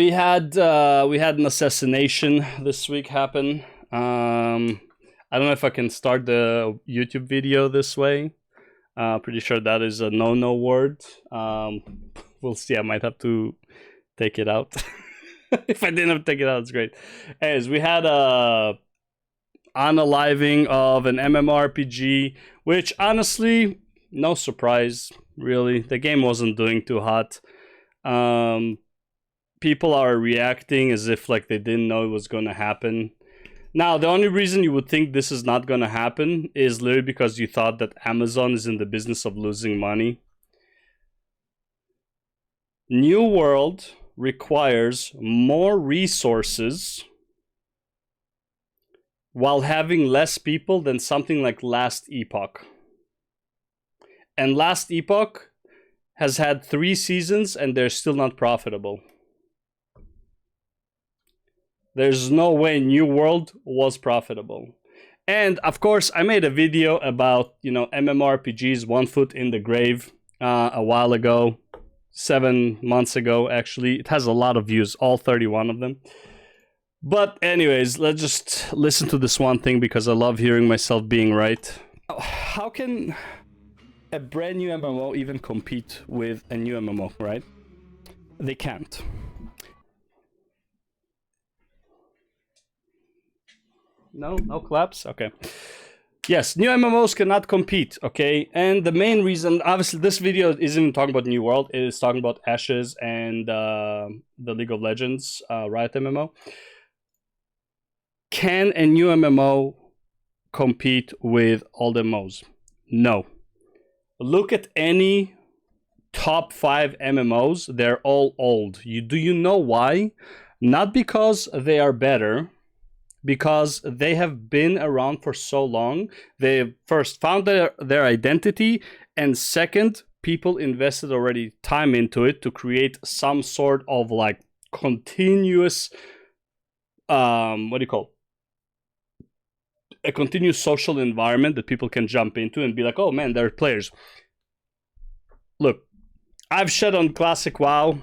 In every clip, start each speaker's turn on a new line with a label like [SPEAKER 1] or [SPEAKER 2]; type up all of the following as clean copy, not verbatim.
[SPEAKER 1] we had an assassination this week happen. I don't know if I can start the YouTube video this way. Pretty sure that is a no word. We'll see. I might have to take it out. If I didn't have to take it out, it's great. Anyways, we had a unaliving of an MMORPG, which honestly, no surprise, really. The game wasn't doing too hot. People are reacting as if like they didn't know it was going to happen. Now, the only reason you would think this is not going to happen is literally because you thought that Amazon is in the business of losing money. New World requires more resources while having less people than something like Last Epoch. And Last Epoch has had 3 seasons and they're still not profitable. There's no way New World was profitable. And of course, I made a video about, MMORPGs, One Foot in the Grave, a while ago, 7 months ago, actually. It has a lot of views, all 31 of them. But anyways, let's just listen to this one thing because I love hearing myself being right. How can a brand new MMO even compete with a new MMO, right? They can't. No claps? Okay. Yes, new MMOs cannot compete, okay? And the main reason, obviously, this video isn't talking about New World. It is talking about Ashes and the League of Legends Riot MMO. Can a new MMO compete with old MMOs? No. Look at any top 5 MMOs. They're all old. Do you know why? Not because they are better, because they have been around for so long. They first found their identity, and second, people invested already time into it to create some sort of like continuous a continuous social environment that people can jump into and be like, oh man, they're players. Look, I've shed on Classic WoW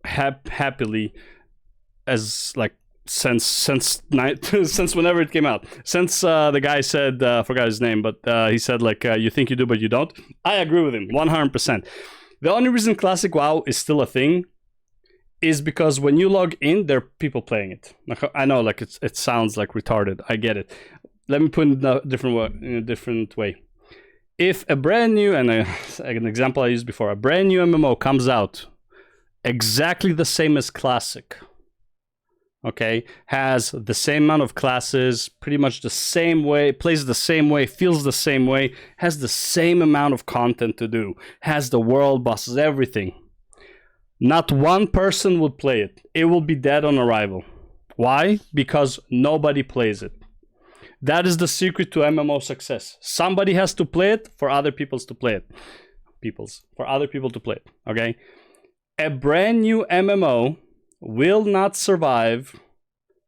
[SPEAKER 1] happily as like since whenever it came out, since the guy said, I forgot his name, but he said like, you think you do but you don't. I agree with him 100%. The only reason Classic WoW is still a thing is because when you log in, there are people playing it. I know, like it sounds like retarded, I get it. Let me put it in a different way. If a brand new, and an example I used before, a brand new MMO comes out exactly the same as Classic, okay, has the same amount of classes, pretty much the same way, plays the same way, feels the same way, has the same amount of content to do, has the world bosses, everything. Not one person would play it. It will be dead on arrival. Why? Because nobody plays it. That is the secret to MMO success. Somebody has to play it for other people to play it. Okay? A brand new MMO will not survive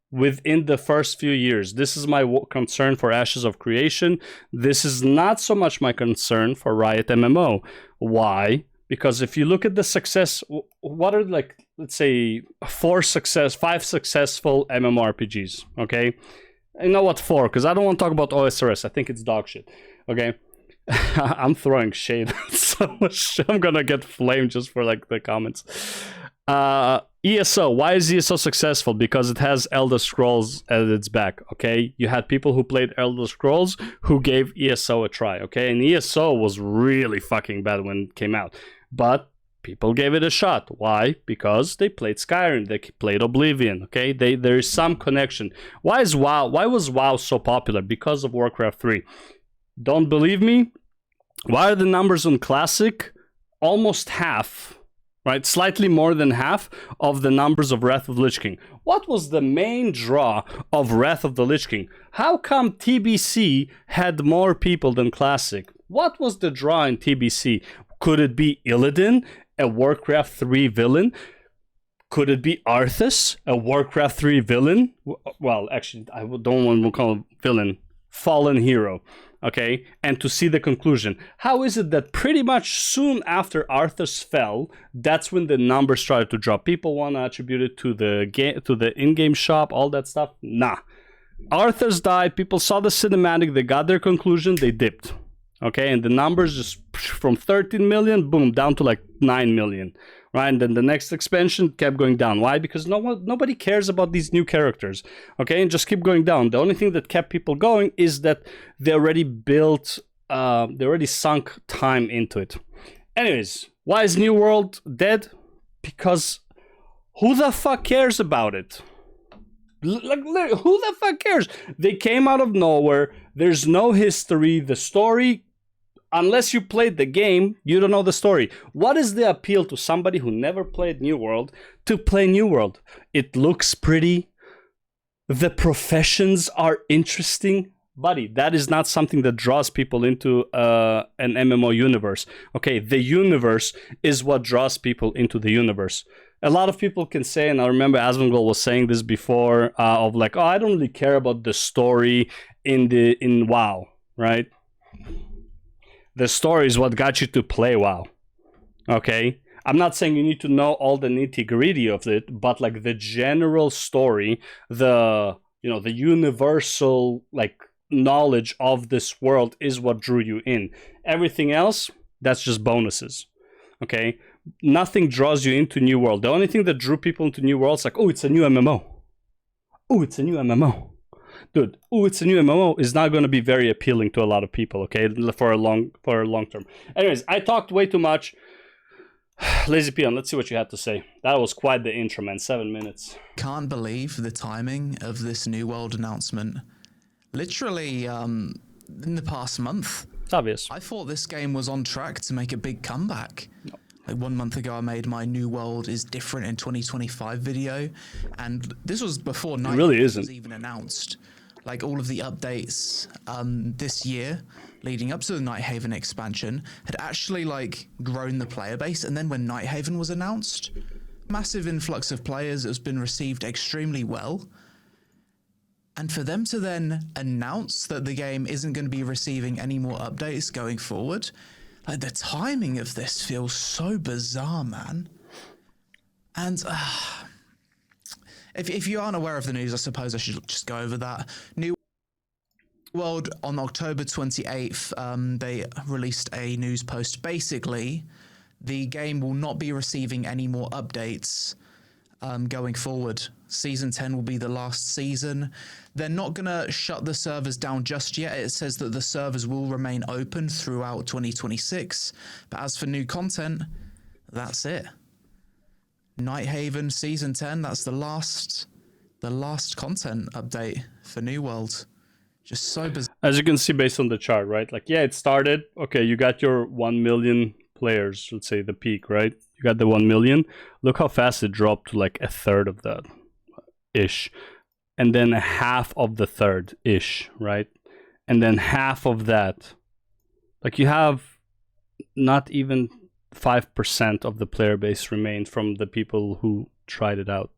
[SPEAKER 1] within the first few years. This is my concern for Ashes of Creation. This is not so much my concern for Riot MMO. Why? Because if you look at the success, what are like, let's say 5 successful MMORPGs, okay? You know what, 4, because I don't want to talk about OSRS. I think it's dog shit, okay? I'm throwing shade so much. I'm gonna get flamed just for like the comments. ESO. Why is ESO successful? Because it has Elder Scrolls at its back, okay? You had people who played Elder Scrolls who gave ESO a try, okay? And ESO was really fucking bad when it came out. But people gave it a shot. Why? Because they played Skyrim, they played Oblivion, okay? There is some connection. Why was WoW so popular? Because of Warcraft 3. Don't believe me? Why are the numbers on Classic almost half, right? Slightly more than half of the numbers of Wrath of the Lich King. What was the main draw of Wrath of the Lich King? How come TBC had more people than Classic? What was the draw in TBC? Could it be Illidan, a Warcraft 3 villain? Could it be Arthas, a Warcraft 3 villain? Well, actually, I don't want to call him villain. Fallen hero. okay, and to see the conclusion. How is it that pretty much soon after Arthas fell, that's when the numbers started to drop? People want to attribute it to the in-game shop, all that stuff. Nah. Arthas died, people saw the cinematic, they got their conclusion, they dipped. Okay, and the numbers just from 13 million, boom, down to like 9 million. Right, and then the next expansion kept going down. Why? Because nobody cares about these new characters. Okay, and just keep going down. The only thing that kept people going is that they already built, they already sunk time into it. Anyways, why is New World dead? Because who the fuck cares about it? Like, who the fuck cares? They came out of nowhere. There's no history. The story, unless you played the game, you don't know the story. What is the appeal to somebody who never played New World to play New World? It looks pretty. The professions are interesting. Buddy, that is not something that draws people into an MMO universe. Okay, the universe is what draws people into the universe. A lot of people can say, and I remember Asmongold was saying this before, of like, oh, I don't really care about the story in WoW, right? The story is what got you to play WoW. Okay? I'm not saying you need to know all the nitty-gritty of it, but like the general story, the universal like knowledge of this world is what drew you in. Everything else, that's just bonuses. Okay? Nothing draws you into New World. The only thing that drew people into New World is like, oh, it's a new MMO. Oh, it's a new MMO. Dude, oh, it's a new MMO is not going to be very appealing to a lot of people, okay, for a long term. Anyways, I talked way too much. Lazy Peon, let's see what you had to say. That was quite the intro, man. 7 minutes.
[SPEAKER 2] Can't believe the timing of this New World announcement. Literally, in the past month.
[SPEAKER 1] It's obvious.
[SPEAKER 2] I thought this game was on track to make a big comeback.
[SPEAKER 1] No.
[SPEAKER 2] Like 1 month ago, I made my New World is different in 2025 video, and this was before Night
[SPEAKER 1] really isn't.
[SPEAKER 2] was even announced. Like all of the updates this year, leading up to the Nighthaven expansion, had actually like grown the player base, and then when Nighthaven was announced, massive influx of players. It's been received extremely well. And for them to then announce that the game isn't going to be receiving any more updates going forward, like the timing of this feels so bizarre, man. And if you aren't aware of the news, I suppose I should just go over that. New World on October 28th, they released a news post. Basically, the game will not be receiving any more updates going forward. Season 10 will be the last season. They're not going to shut the servers down just yet. It says that the servers will remain open throughout 2026. But as for new content, that's it. Nighthaven Season 10, that's the last content update for New World. Just so bizarre.
[SPEAKER 1] As you can see based on the chart, right? Like, yeah, it started. Okay, you got your 1 million players, let's say the peak, right? You got the 1 million. Look how fast it dropped to like a third of that ish. And then a half of the third ish, right? And then half of that. Like you have not even 5% of the player base remained from the people who tried it out.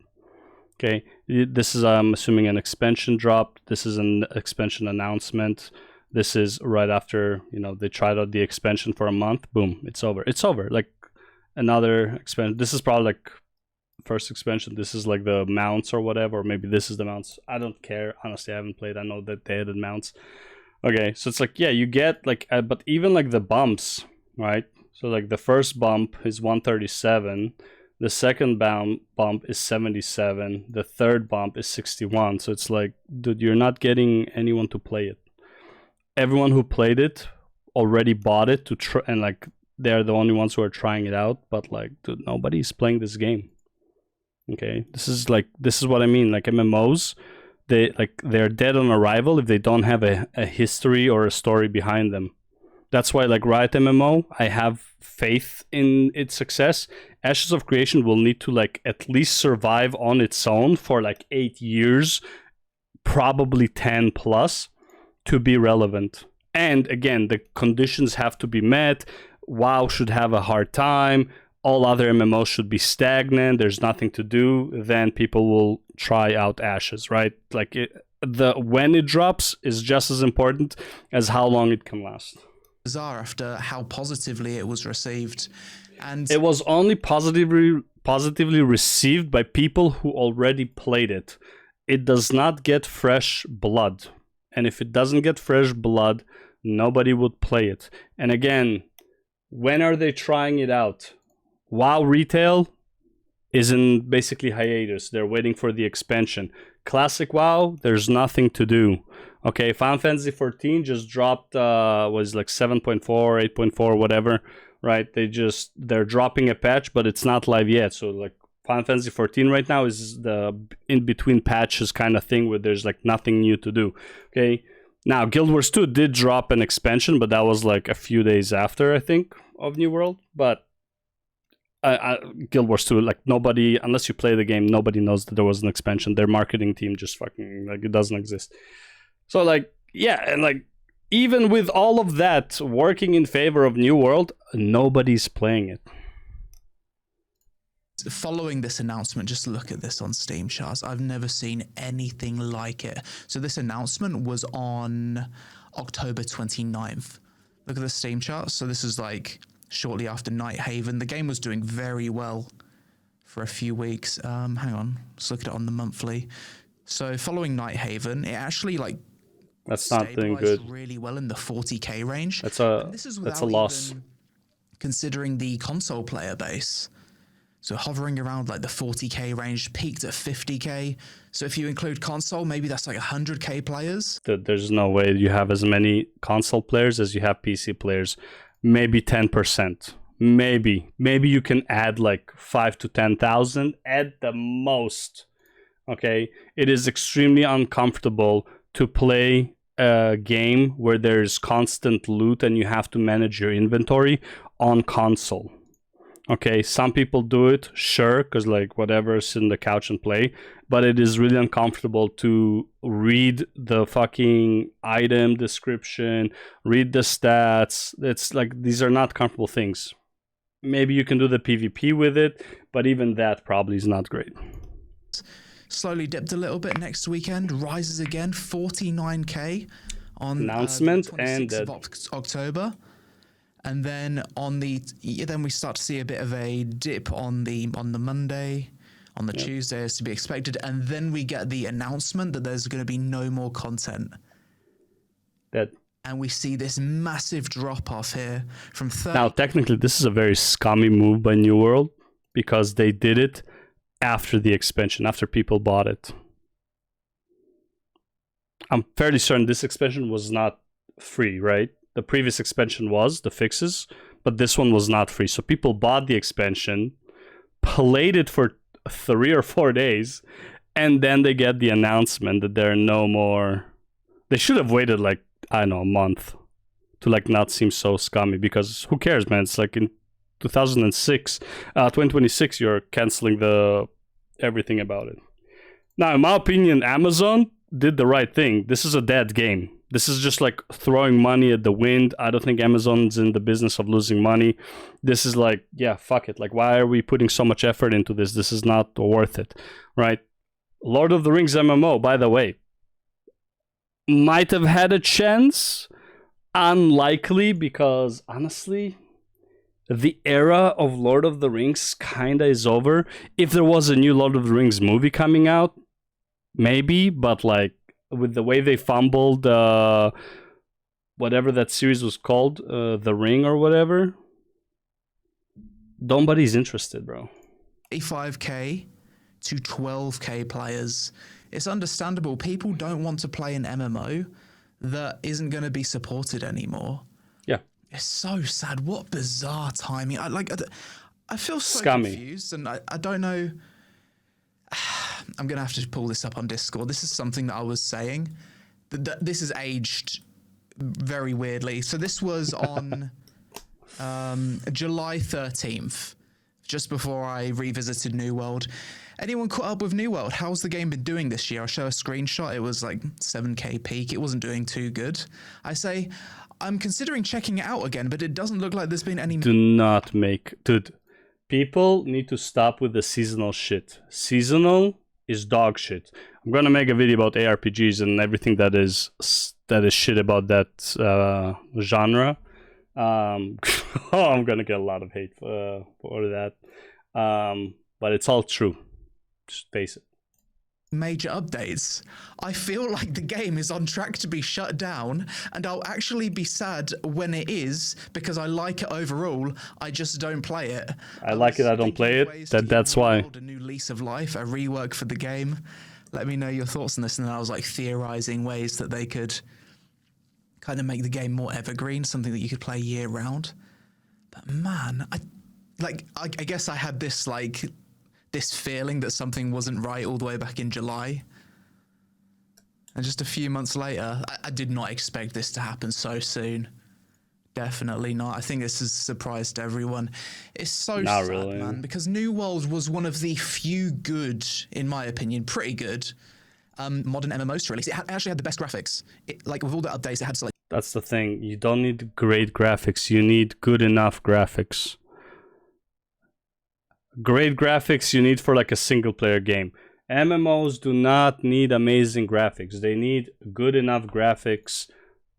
[SPEAKER 1] Okay, this is, I'm assuming, an expansion drop. This is an expansion announcement. This is right after, they tried out the expansion for a month. Boom, it's over. It's over. Like another expansion. This is probably like first expansion. This is like the mounts or whatever. Or maybe this is the mounts. I don't care. Honestly, I haven't played. I know that they added mounts. Okay, so it's like, yeah, you get like, but even like the bumps, right? So like the first bump is 137. The second bump is 77. The third bump is 61. So it's like, dude, you're not getting anyone to play it. Everyone who played it already bought it to try, and like they're the only ones who are trying it out. But like, dude, nobody's playing this game. Okay, this is what I mean. Like MMOs, they're dead on arrival if they don't have a history or a story behind them. That's why, like Riot MMO, I have faith in its success. Ashes of Creation will need to like at least survive on its own for like 8 years, probably 10 plus, to be relevant. And again, the conditions have to be met. WoW should have a hard time. All other MMOs should be stagnant. There's nothing to do. Then people will try out Ashes, right? Like the when it drops is just as important as how long it can last.
[SPEAKER 2] Bizarre after how positively it was received. And
[SPEAKER 1] it was only positively received by people who already played it. It does not get fresh blood. And if it doesn't get fresh blood, nobody would play it. And again, when are they trying it out? WoW Retail is in basically hiatus. They're waiting for the expansion. Classic WoW, there's nothing to do. Okay, Final Fantasy 14 just dropped, was like 7.4, 8.4, whatever, right? They're dropping a patch, but it's not live yet. So like Final Fantasy 14 right now is the in-between patches kind of thing where there's like nothing new to do. Okay, now Guild Wars 2 did drop an expansion, but that was like a few days after, I think, of New World. But Guild Wars 2, like nobody, unless you play the game, nobody knows that there was an expansion. Their marketing team just fucking, like, it doesn't exist. So like, yeah, and like, even with all of that working in favor of New World, nobody's playing it.
[SPEAKER 2] Following this announcement, just look at this on Steam charts. I've never seen anything like it. So this announcement was on October 29th. Look at the Steam charts. So this is like shortly after Nighthaven. The game was doing very well for a few weeks. Hang on, let's look at it on the monthly. So following Nighthaven, it actually like
[SPEAKER 1] that's not doing good.
[SPEAKER 2] Really well in the 40k range.
[SPEAKER 1] That's a loss.
[SPEAKER 2] Considering the console player base. So hovering around like the 40k range, peaked at 50k. So if you include console, maybe that's like 100k players.
[SPEAKER 1] There's no way you have as many console players as you have PC players. Maybe 10%. Maybe you can add like 5 to 10,000 at the most. Okay, it is extremely uncomfortable to play a game where there's constant loot and you have to manage your inventory on console. Okay, some people do it, sure, because like whatever, sit on the couch and play, but it is really uncomfortable to read the fucking item description, read the stats. It's like, these are not comfortable things. Maybe you can do the PvP with it, but even that probably is not great.
[SPEAKER 2] Slowly dipped a little bit next weekend, rises again, 49k on
[SPEAKER 1] announcement
[SPEAKER 2] and October. And then then we start to see a bit of a dip on the Monday, on the Tuesday as to be expected, and then we get the announcement that there's going to be no more content. And we see this massive drop off here from 30.
[SPEAKER 1] Now, technically, this is a very scummy move by New World because they did it after the expansion, after people bought it. I'm fairly certain this expansion was not free, right? The previous expansion was, the fixes, but this one was not free. So people bought the expansion, played it for 3 or 4 days, and then they get the announcement that there are no more. They should have waited like, I don't know, a month to like not seem so scummy, because who cares, man? It's like in 2026, you're canceling everything about it. Now, in my opinion, Amazon did the right thing. This is a dead game. This is just like throwing money at the wind. I don't think Amazon's in the business of losing money. This is like, yeah, fuck it. Like, why are we putting so much effort into this? This is not worth it, right? Lord of the Rings MMO, by the way, might have had a chance. Unlikely, because honestly, the era of Lord of the Rings kinda is over. If there was a new Lord of the Rings movie coming out, maybe, but like, with the way they fumbled whatever that series was called, The Ring or whatever, nobody's interested, bro.
[SPEAKER 2] 85k to 12k players. It's understandable. People don't want to play an MMO that isn't going to be supported anymore.
[SPEAKER 1] Yeah.
[SPEAKER 2] It's so sad. What bizarre timing. I feel so
[SPEAKER 1] scummy.
[SPEAKER 2] Confused, and I don't know. I'm going to have to pull this up on Discord. This is something that I was saying. This is aged very weirdly. So this was on July 13th, just before I revisited New World. Anyone caught up with New World? How's the game been doing this year? I'll show a screenshot. It was like 7k peak. It wasn't doing too good. I say, I'm considering checking it out again, but it doesn't look like there's been any...
[SPEAKER 1] Dude, people need to stop with the seasonal shit. Seasonal is dog shit. I'm gonna make a video about ARPGs and everything that is shit about that genre. I'm gonna get a lot of hate for that, but it's all true. Just face it.
[SPEAKER 2] Major updates. I feel like the game is on track to be shut down, and I'll actually be sad when it is because I like it overall. I just don't play it.
[SPEAKER 1] I like it. I don't play it. That's why.
[SPEAKER 2] A new lease of life, a rework for the game. Let me know your thoughts on this. And then I was like theorizing ways that they could kind of make the game more evergreen, something that you could play year round. But man, I guess I had this this feeling that something wasn't right all the way back in July. And just a few months later, I did not expect this to happen so soon. Definitely not. I think this has surprised everyone. It's so
[SPEAKER 1] not
[SPEAKER 2] sad,
[SPEAKER 1] really,
[SPEAKER 2] man, because New World was one of the few good, in my opinion, pretty good modern MMOs to release. It actually had the best graphics. Like with all the updates, it had to
[SPEAKER 1] That's the thing. You don't need great graphics. You need good enough graphics. Great graphics you need for like a single player game. MMOs do not need amazing graphics. They need good enough graphics.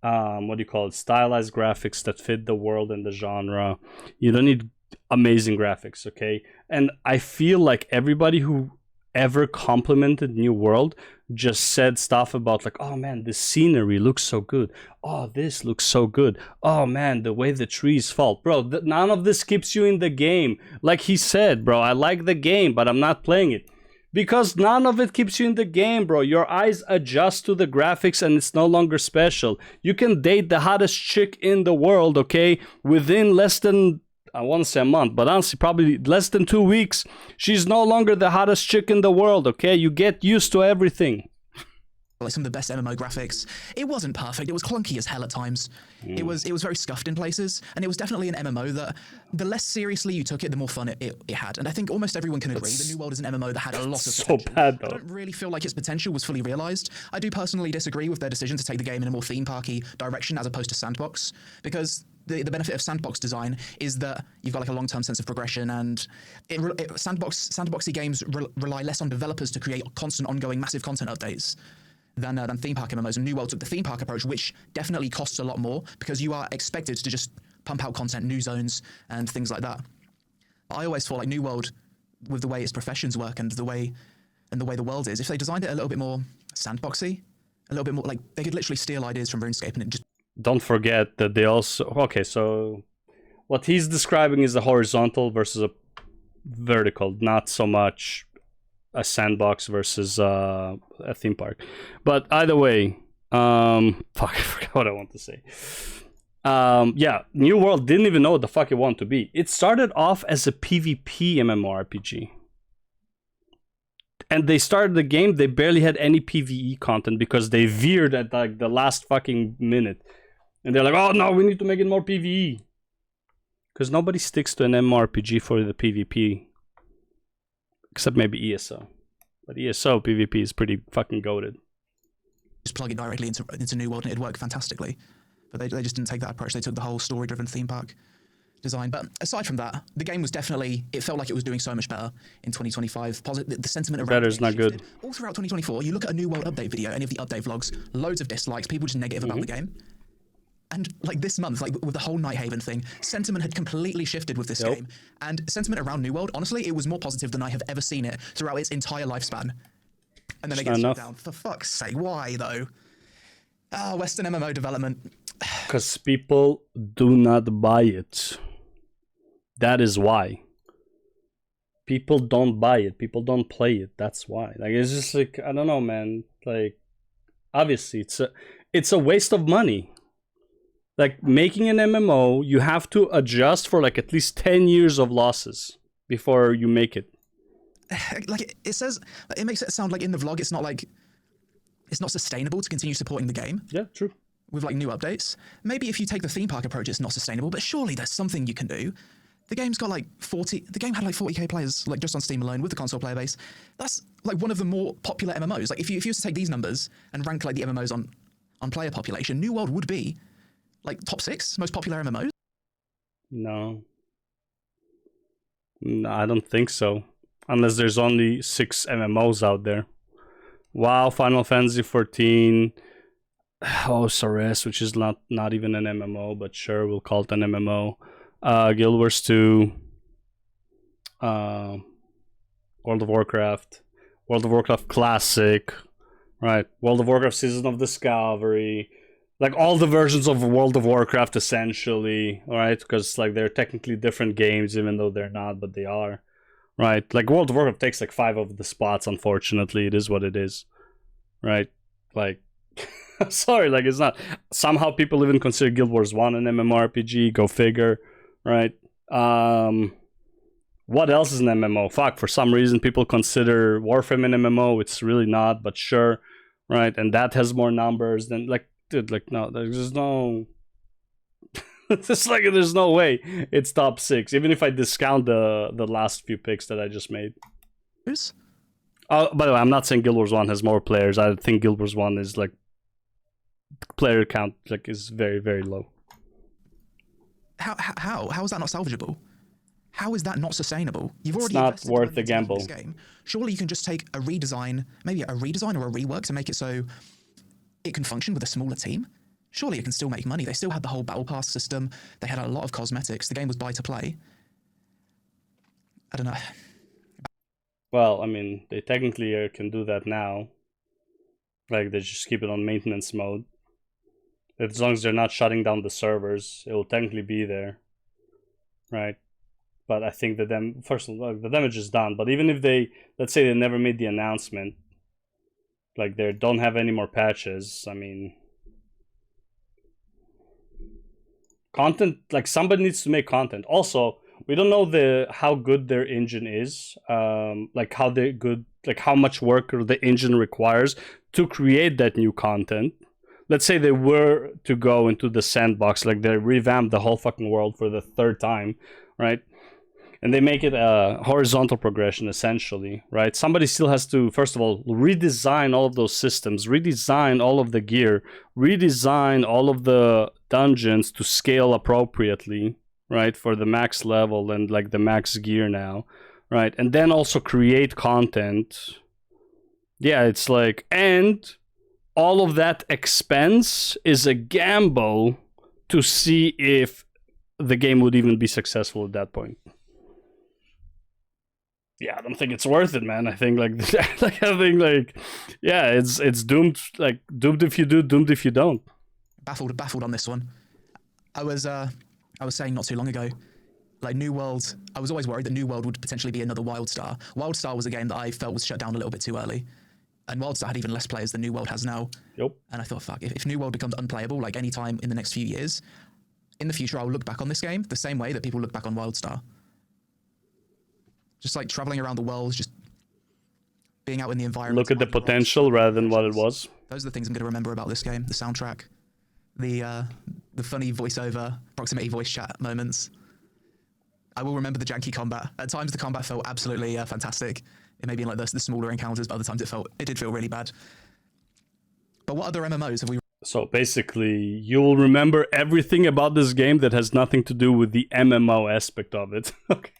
[SPEAKER 1] Stylized graphics that fit the world and the genre. You don't need amazing graphics, okay? And I feel like everybody who ever complimented New World just said stuff about like, oh man, the scenery looks so good. Oh, this looks so good. Oh man, the way the trees fall. Bro, none of this keeps you in the game. Like he said, bro, I like the game, but I'm not playing it. Because none of it keeps you in the game, bro. Your eyes adjust to the graphics and it's no longer special. You can date the hottest chick in the world, okay? Within less than, I want to say a month, but honestly, probably less than 2 weeks, she's no longer the hottest chick in the world, okay? You get used to everything.
[SPEAKER 2] Like some of the best MMO graphics. It wasn't perfect. It was clunky as hell at times. It was very scuffed in places, and it was definitely an MMO that the less seriously you took it, the more fun it had. And I think almost everyone can agree the New World is an MMO that had a lot of potential.
[SPEAKER 1] So bad, though.
[SPEAKER 2] I don't really feel like its potential was fully realized. I do personally disagree with their decision to take the game in a more theme parky direction as opposed to sandbox, because the benefit of sandbox design is that you've got like a long-term sense of progression, and sandboxy games rely less on developers to create constant, ongoing, massive content updates than theme park MMOs. And New World took the theme park approach, which definitely costs a lot more because you are expected to just pump out content, new zones, and things like that. I always feel like New World, with the way its professions work and the way the world is, if they designed it a little bit more sandboxy, a little bit more like they could literally steal ideas from RuneScape and it just.
[SPEAKER 1] Don't forget that they also so what he's describing is a horizontal versus a vertical, not so much a sandbox versus a theme park. But either way, I forgot what I want to say. Yeah, New World didn't even know what the fuck it wanted to be. It started off as a PvP MMORPG. And they started the game, they barely had any PvE content because they veered at like the last fucking minute. And they're like, oh no, we need to make it more PvE. Because nobody sticks to an MMORPG for the PvP. Except maybe ESO. But ESO PvP is pretty fucking goated.
[SPEAKER 2] Just plug it directly into New World and it'd work fantastically. But they just didn't take that approach. They took the whole story-driven theme park design. But aside from that, the game was definitely, it felt like it was doing so much better in 2025. The sentiment around
[SPEAKER 1] Better is not good.
[SPEAKER 2] All throughout 2024, you look at a New World update video, any of the update vlogs, loads of dislikes, people just negative about the game. And like this month, like with the whole Nighthaven thing, sentiment had completely shifted with this game. And sentiment around New World, honestly, it was more positive than I have ever seen it throughout its entire lifespan. And then it gets shut down. For fuck's sake, why though? Western MMO development.
[SPEAKER 1] Because people do not buy it. That is why. People don't buy it. People don't play it. That's why. Like, it's just like, I don't know, man. Like, obviously, it's a waste of money. Like, making an MMO, you have to adjust for like at least 10 years of losses before you make it.
[SPEAKER 2] Like, it makes it sound like in the vlog, it's not sustainable to continue supporting the game.
[SPEAKER 1] Yeah, true.
[SPEAKER 2] With like new updates. Maybe if you take the theme park approach, it's not sustainable, but surely there's something you can do. The game had like 40k players, like just on Steam alone with the console player base. That's like one of the more popular MMOs. Like if you were to take these numbers and rank like the MMOs on player population, New World would be like top 6 most popular MMOs.
[SPEAKER 1] No, I don't think so. unless there's only 6 MMOs out there. WoW, Final Fantasy 14, Ceres, which is not even an MMO, but sure, we'll call it an MMO. Guild Wars 2, World of Warcraft Classic, right? World of Warcraft Season of Discovery, like all the versions of World of Warcraft essentially, right? Because like they're technically different games, even though they're not, but they are, right? Like World of Warcraft takes like 5 of the spots, unfortunately. It is what it is, right? Like, sorry, like it's not. Somehow people even consider Guild Wars 1 an MMORPG, go figure, right? What else is an MMO? Fuck, for some reason people consider Warframe an MMO. It's really not, but sure, right? And that has more numbers than, like, dude, like, no, there's no... it's like, there's no way it's top 6, even if I discount the last few picks that I just made. Oh, by the way, I'm not saying Guild Wars 1 has more players. I think Guild Wars 1 is, like, player count, like, is very, very low.
[SPEAKER 2] How is that not salvageable? How is that not sustainable? You've already
[SPEAKER 1] it's not worth the gamble.
[SPEAKER 2] This game. Surely you can just take a redesign, maybe a redesign or a rework to make it so it can function with a smaller team. Surely it can still make money. They still had the whole battle pass system. They had a lot of cosmetics. The game was buy to play. I don't know.
[SPEAKER 1] Well, I mean, they technically can do that now. Like, they just keep it on maintenance mode. As long as they're not shutting down the servers, it will technically be there, right? But I think that first of all, the damage is done. But even if they, let's say they never made the announcement, like they don't have any more patches, I mean, content, like somebody needs to make content. Also, we don't know how good their engine is, like how much work the engine requires to create that new content. Let's say they were to go into the sandbox, like they revamp the whole fucking world for the 3rd time, right? And they make it a horizontal progression, essentially, right? Somebody still has to, first of all, redesign all of those systems, redesign all of the gear, redesign all of the dungeons to scale appropriately, right? For the max level and like the max gear now, right? And then also create content. Yeah, it's like, and all of that expense is a gamble to see if the game would even be successful at that point. Yeah, I don't think it's worth it, man. I think yeah, it's doomed. Like doomed if you do, doomed if you don't.
[SPEAKER 2] Baffled on this one. I was saying not too long ago, like New World. I was always worried that New World would potentially be another WildStar. WildStar was a game that I felt was shut down a little bit too early, and WildStar had even less players than New World has now.
[SPEAKER 1] Yep.
[SPEAKER 2] And I thought, fuck, if New World becomes unplayable, like any time in the next few years, in the future, I'll look back on this game the same way that people look back on WildStar. Just like traveling around the world, just being out in the environment.
[SPEAKER 1] Look at the potential rather than what it was.
[SPEAKER 2] Those are the things I'm going to remember about this game. The soundtrack, the funny voiceover, proximity voice chat moments. I will remember the janky combat. At times the combat felt absolutely fantastic. It may be in like the smaller encounters, but other times it did feel really bad. But what other MMOs have we...
[SPEAKER 1] So basically, you will remember everything about this game that has nothing to do with the MMO aspect of it. Okay.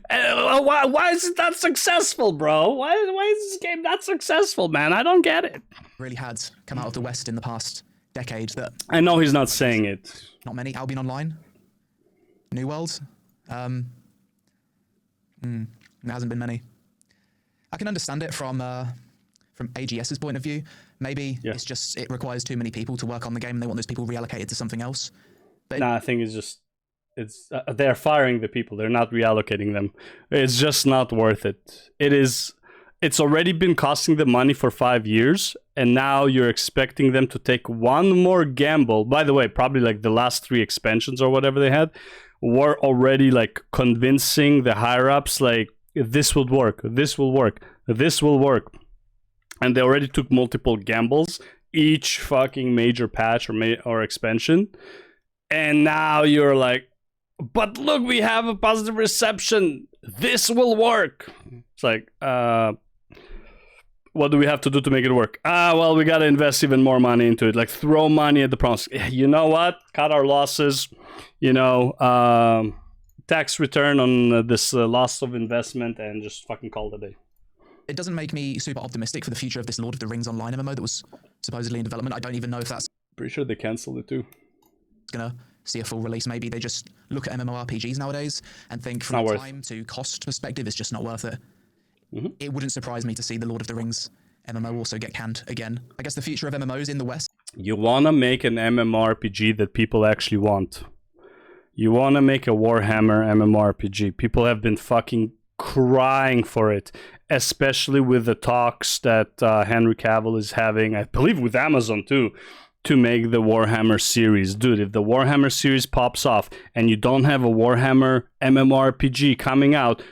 [SPEAKER 1] Why is it not successful, bro? Why is this game not successful, man? I don't get it.
[SPEAKER 2] Really had come out of the West in the past decade that...
[SPEAKER 1] I know he's not saying it.
[SPEAKER 2] Not many. Albion Online. New World. There hasn't been many. I can understand it from AGS's point of view. Maybe it's just it requires too many people to work on the game and they want those people reallocated to something else. But
[SPEAKER 1] I think it's just... they're firing the people. They're not reallocating them. It's just not worth it. It's already been costing them money for 5 years, and now you're expecting them to take one more gamble. By the way, probably like the last 3 expansions or whatever they had were already like convincing the higher ups like this will work, this will work, this will work. And they already took multiple gambles each fucking major patch or expansion. And now you're like, but look, we have a positive reception. This will work. It's like, what do we have to do to make it work? Well, we got to invest even more money into it. Like, throw money at the promise. You know what? Cut our losses. You know, tax return on this loss of investment and just fucking call it a day.
[SPEAKER 2] It doesn't make me super optimistic for the future of this Lord of the Rings Online MMO that was supposedly in development. I don't even know if that's
[SPEAKER 1] Pretty sure they canceled it too.
[SPEAKER 2] gonna see a full release. Maybe they just look at MMORPGs nowadays and think from a time to cost perspective, it's just not worth it. It wouldn't surprise me to see the Lord of the Rings MMO also get canned again. I guess the future of MMOs in the West.
[SPEAKER 1] You want to make an MMORPG that people actually want. You want to make a Warhammer MMORPG. People have been fucking crying for it, especially with the talks that Henry Cavill is having, I believe with Amazon too, to make the Warhammer series. Dude, if the Warhammer series pops off and you don't have a Warhammer MMORPG coming out,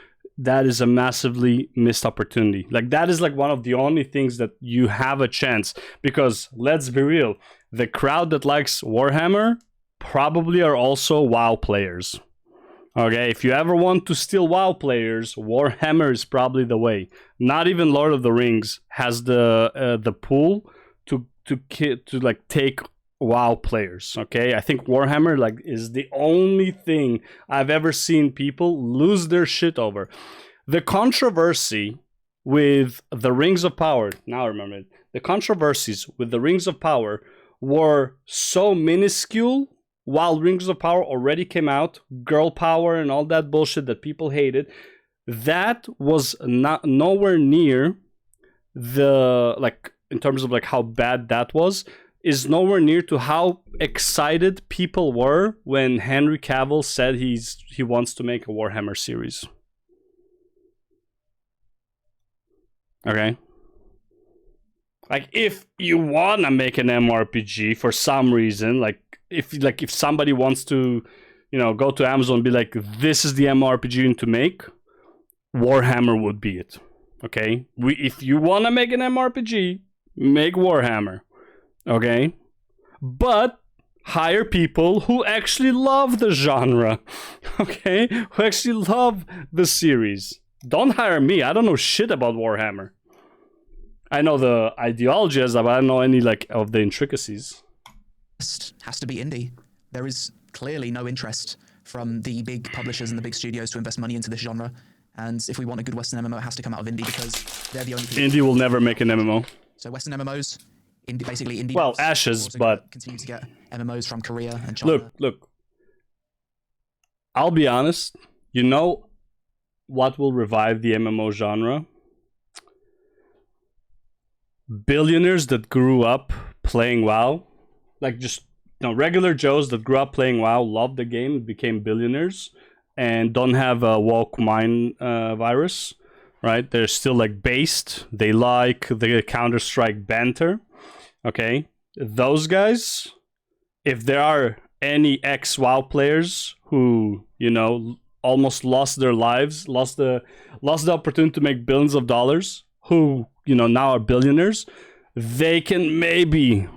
[SPEAKER 1] that is a massively missed opportunity. Like, that is like one of the only things that you have a chance, because let's be real, the crowd that likes Warhammer probably are also WoW players. Okay, if you ever want to steal WoW players, Warhammer is probably the way. Not even Lord of the Rings has the pool to like take WoW players. Okay, I think Warhammer like is the only thing I've ever seen people lose their shit over. The controversy with the Rings of Power, now I remember it, the controversies with the Rings of Power were so minuscule while Rings of Power already came out, girl power and all that bullshit that people hated. That was not nowhere near the, like, in terms of like how bad that was, is nowhere near to how excited people were when Henry Cavill said he wants to make a Warhammer series. Okay? Like, if you want to make an MMORPG for some reason, like if somebody wants to, you know, go to Amazon and be like, this is the MMORPG you need to make, Warhammer would be it. Okay? If you want to make an MMORPG, make Warhammer. Okay? But hire people who actually love the genre. Okay? Who actually love the series. Don't hire me. I don't know shit about Warhammer. I know the ideologies, but I don't know any like of the intricacies.
[SPEAKER 2] Has to be indie. There is clearly no interest from the big publishers and the big studios to invest money into this genre. And if we want a good Western MMO, it has to come out of indie, because they're the only people.
[SPEAKER 1] Indie will never make an MMO.
[SPEAKER 2] So Western MMOs, basically indie.
[SPEAKER 1] Well, Ashes, but
[SPEAKER 2] continue to get MMOs from Korea and China.
[SPEAKER 1] Look. I'll be honest. You know what will revive the MMO genre? Billionaires that grew up playing WoW, like just, you know, regular Joes that grew up playing WoW, loved the game, became billionaires, and don't have a woke mind virus, right? They're still like based. They like the Counter-Strike banter. Okay, those guys, if there are any ex-WoW players who, you know, almost lost their lives, lost the opportunity to make billions of dollars, who, you know, now are billionaires, they can maybe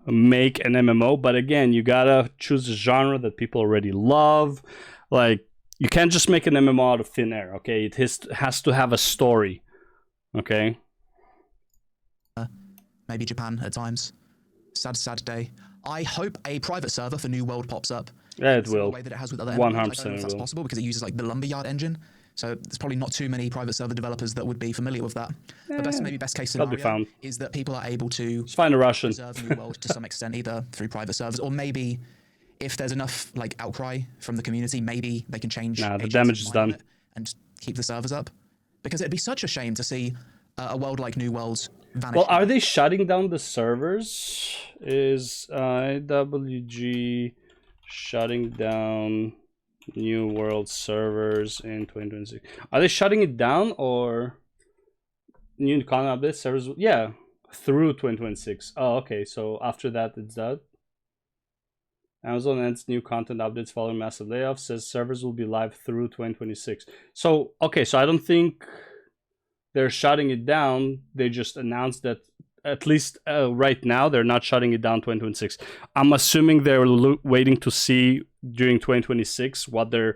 [SPEAKER 1] make an MMO. But again, you gotta choose a genre that people already love. Like, you can't just make an MMO out of thin air. Okay, it has to have a story. Okay.
[SPEAKER 2] Maybe Japan at times. Sad day. I hope a private server for New World pops up.
[SPEAKER 1] Yeah, it will.
[SPEAKER 2] The way that it has with other
[SPEAKER 1] 100%
[SPEAKER 2] MMOs. I don't know if that's possible, because it uses like the Lumberyard engine. So there's probably not too many private server developers that would be familiar with that. The best case scenario is that people are able to
[SPEAKER 1] just find a Russian.
[SPEAKER 2] Preserve New World to some extent, either through private servers, or maybe if there's enough like outcry from the community, maybe they can change.
[SPEAKER 1] The damage is done
[SPEAKER 2] and keep the servers up, because it'd be such a shame to see a world like New World vanish.
[SPEAKER 1] Well, are they shutting down the servers? Is IWG shutting down New World servers in 2026? Are they shutting it down, or new content updates servers? Yeah, through 2026. Oh, okay. So after that, it's that. Amazon ends new content updates following massive layoffs. Says servers will be live through 2026. So okay, so I don't think they're shutting it down. They just announced that, at least right now, they're not shutting it down 2026. I'm assuming they're waiting to see during 2026 what they're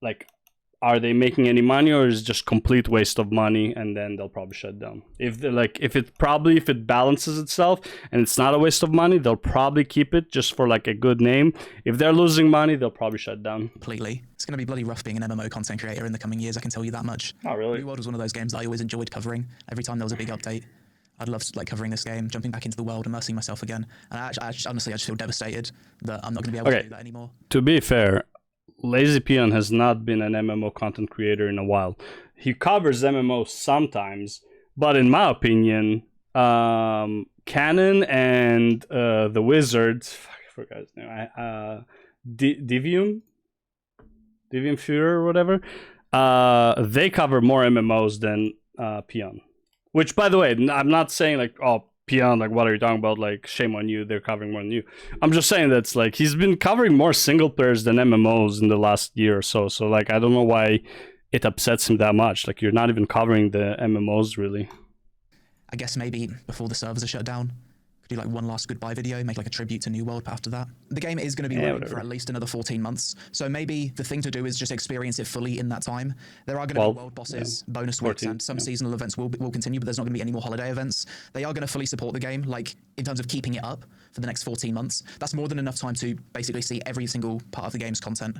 [SPEAKER 1] like are they making any money, or is it just complete waste of money, and then they'll probably shut down? If they're like, if it balances itself and it's not a waste of money, they'll probably keep it just for like a good name. If they're losing money, they'll probably shut down
[SPEAKER 2] completely. It's going to be bloody rough being an MMO content creator in the coming years, I can tell you that much.
[SPEAKER 1] Not really.
[SPEAKER 2] New World was one of those games that I always enjoyed covering. Every time there was a big update, I'd love like covering this game, jumping back into the world, immersing myself again. And honestly, I just feel devastated that I'm not going to be able to do that anymore.
[SPEAKER 1] To be fair, Lazy Peon has not been an MMO content creator in a while. He covers MMO sometimes, but in my opinion, Canon and the Wizards, I forgot his name, Devium Fuhrer or whatever, they cover more MMOs than Peon. Which, by the way, I'm not saying like, oh, Peon, like, what are you talking about? Like, shame on you, they're covering more than you. I'm just saying that's like, he's been covering more single players than MMOs in the last year or so. So, like, I don't know why it upsets him that much. Like, you're not even covering the MMOs, really.
[SPEAKER 2] I guess maybe before the servers are shut down, could do like one last goodbye video, make like a tribute to New World after that. The game is going to be running for at least another 14 months. So maybe the thing to do is just experience it fully in that time. There are going to be world bosses, bonus weeks, and some seasonal events will continue, but there's not going to be any more holiday events. They are going to fully support the game, like in terms of keeping it up for the next 14 months. That's more than enough time to basically see every single part of the game's content.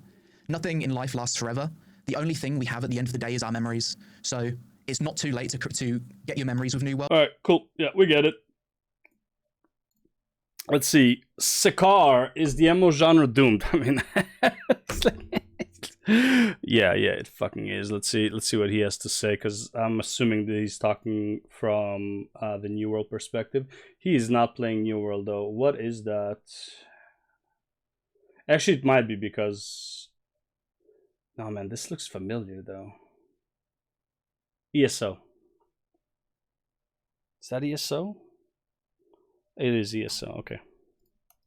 [SPEAKER 2] Nothing in life lasts forever. The only thing we have at the end of the day is our memories. So it's not too late to get your memories with New World.
[SPEAKER 1] All right, cool. Yeah, we get it. Let's see. Sekar, is the MMO genre doomed? I mean, yeah, it fucking is. Let's see what he has to say, because I'm assuming that he's talking from the New World perspective. He is not playing New World though. What is that? Actually, it might be because. No, man, this looks familiar though. ESO. Is that ESO? It is ESO, okay.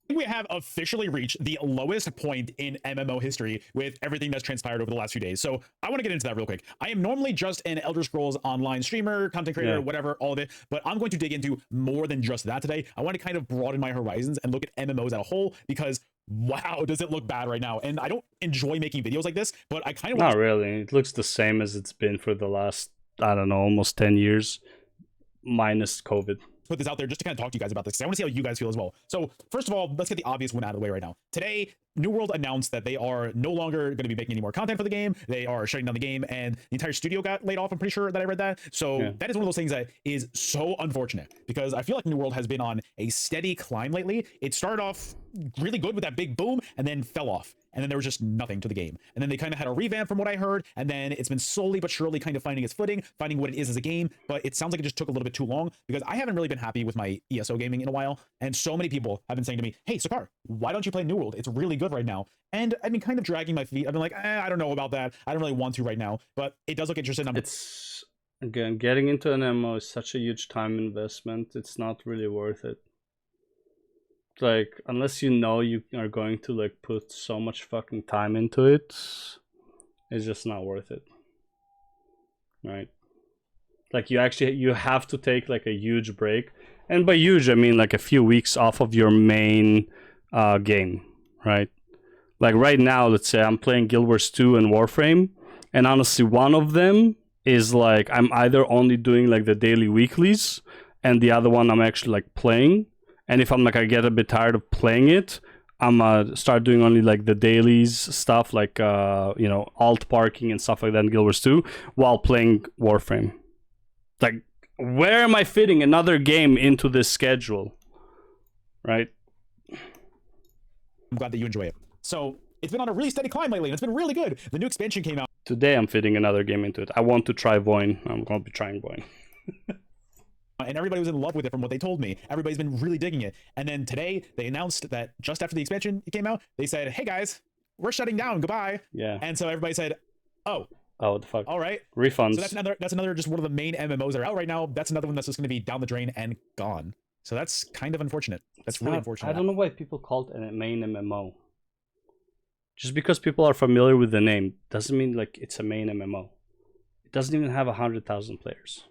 [SPEAKER 3] We have officially reached the lowest point in MMO history with everything that's transpired over the last few days. So I want to get into that real quick. I am normally just an Elder Scrolls Online streamer, content creator, whatever, all of it, but I'm going to dig into more than just that today. I want to kind of broaden my horizons and look at MMOs as a whole, because wow, does it look bad right now. And I don't enjoy making videos like this, but I kind of
[SPEAKER 1] Not really. It looks the same as it's been for the last, I don't know, almost 10 years, minus COVID.
[SPEAKER 3] Put this out there just to kind of talk to you guys about this, because I want to see how you guys feel as well. So first of all, let's get the obvious one out of the way right now. Today, New World announced that they are no longer going to be making any more content for the game. They are shutting down the game, and the entire studio got laid off. I'm pretty sure that I read that. So that is one of those things that is so unfortunate, because I feel like New World has been on a steady climb lately. It started off really good with that big boom and then fell off. And then there was just nothing to the game. And then they kind of had a revamp from what I heard. And then it's been slowly but surely kind of finding its footing, finding what it is as a game. But it sounds like it just took a little bit too long, because I haven't really been happy with my ESO gaming in a while. And so many people have been saying to me, hey, Sekar, why don't you play New World? It's really good right now. And I've been kind of dragging my feet. I've been like, I don't know about that. I don't really want to right now. But it does look interesting.
[SPEAKER 1] It's, again, getting into an MMO is such a huge time investment. It's not really worth it. Like, unless you know you are going to like put so much fucking time into it, it's just not worth it, right? Like, you have to take like a huge break, and by huge I mean like a few weeks off of your main game, right? Like right now, let's say I'm playing Guild Wars 2 and Warframe, and honestly one of them is like I'm either only doing like the daily weeklies, and the other one I'm actually like playing. And if I'm like, I get a bit tired of playing it, I'm start doing only like the dailies stuff, like you know, alt parking and stuff like that in Guild Wars 2 while playing Warframe. Like, where am I fitting another game into this schedule? Right?
[SPEAKER 3] I'm glad that you enjoy it. So it's been on a really steady climb lately, and it's been really good. The new expansion came out.
[SPEAKER 1] Today I'm fitting another game into it. I want to try Voin. I'm going to be trying Voin.
[SPEAKER 3] And everybody was in love with it from what they told me. Everybody's been really digging it. And then today they announced that just after the expansion came out, they said, hey guys, we're shutting down, goodbye.
[SPEAKER 1] Yeah.
[SPEAKER 3] And so everybody said, oh,
[SPEAKER 1] what the fuck?
[SPEAKER 3] All right.
[SPEAKER 1] Refunds.
[SPEAKER 3] So that's another just one of the main MMOs that are out right now. That's another one that's just going to be down the drain and gone. So that's kind of unfortunate. That's really unfortunate.
[SPEAKER 1] I don't know why people call it a main MMO. Just because people are familiar with the name doesn't mean like it's a main MMO. It doesn't even have 100,000 players.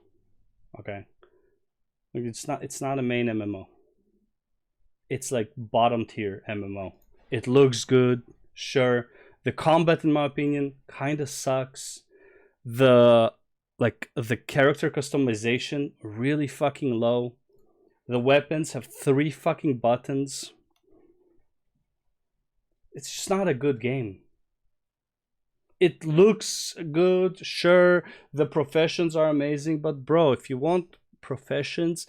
[SPEAKER 1] Okay. It's not a main MMO. It's like bottom tier MMO. It looks good, sure. The combat, in my opinion, kind of sucks. The character customization really fucking low. The weapons have 3 fucking buttons. It's just not a good game. It looks good, sure. The professions are amazing, but bro, if you want professions,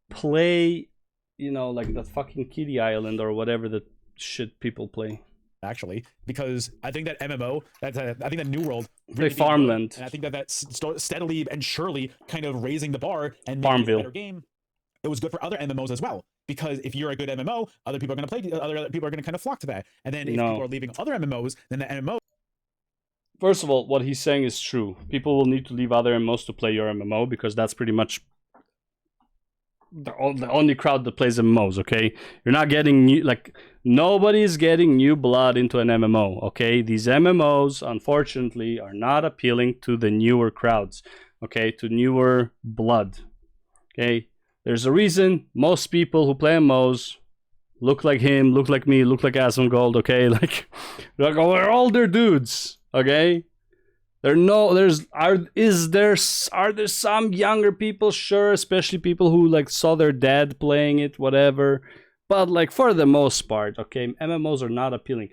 [SPEAKER 1] play, like the fucking Kitty Island or whatever the shit people play.
[SPEAKER 3] Actually, because I think that MMO, I think that New World,
[SPEAKER 1] Play Farmland.
[SPEAKER 3] and I think that that's steadily and surely kind of raising the bar and making
[SPEAKER 1] Farmville.
[SPEAKER 3] it a better game. It was good for other MMOs as well, because if you're a good MMO, other people are going to play, other people are going to kind of flock to that. And then if people are leaving other MMOs, then the MMO.
[SPEAKER 1] First of all, what he's saying is true. People will need to leave other MMOs to play your MMO, because that's pretty much the only crowd that plays MMOs, okay? You're not getting new, nobody's getting new blood into an MMO, okay? These MMOs, unfortunately, are not appealing to the newer crowds, okay? To newer blood, okay? There's a reason most people who play MMOs look like him, look like me, look like Asmongold, okay? We're older dudes, okay? Are there some younger people? Sure, especially people who saw their dad playing it, whatever. But for the most part, okay, MMOs are not appealing.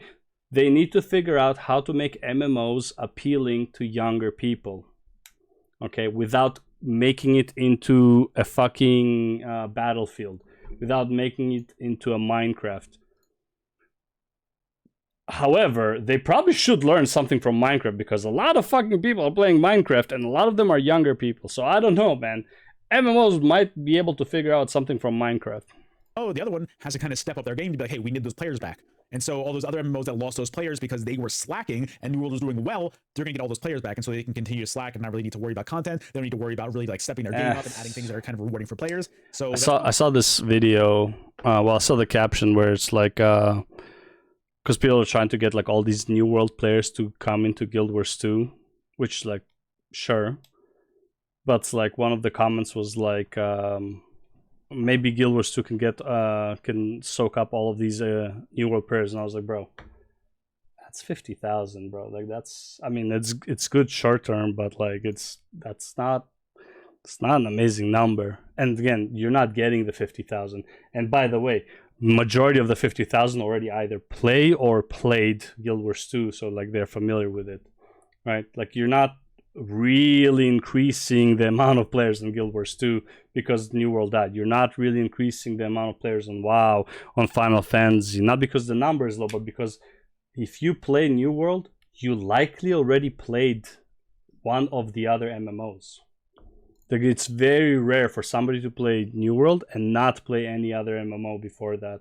[SPEAKER 1] They need to figure out how to make MMOs appealing to younger people, okay, without making it into a fucking Battlefield, without making it into a Minecraft. However, they probably should learn something from Minecraft, because a lot of fucking people are playing Minecraft and a lot of them are younger people. So I don't know, man. MMOs might be able to figure out something from Minecraft.
[SPEAKER 3] Oh, the other one has to kind of step up their game to be like, hey, we need those players back. And so all those other MMOs that lost those players because they were slacking and New World was doing well, they're going to get all those players back. And so they can continue to slack and not really need to worry about content. They don't need to worry about really stepping their game up and adding things that are kind of rewarding for players. So
[SPEAKER 1] I saw this video. I saw the caption where it's because people are trying to get all these New World players to come into Guild Wars 2, which sure. But one of the comments was maybe Guild Wars 2 can soak up all of these New World players, and I was like, bro, that's 50,000, bro. It's good short term, but it's not an amazing number. And again, you're not getting the 50,000. And by the way, majority of the 50,000 already either play or played Guild Wars 2, so they're familiar with it, right? You're not really increasing the amount of players in Guild Wars 2 because New World died. You're not really increasing the amount of players on WoW, on Final Fantasy, not because the number is low, but because if you play New World, you likely already played one of the other MMOs. It's very rare for somebody to play New World and not play any other MMO before that.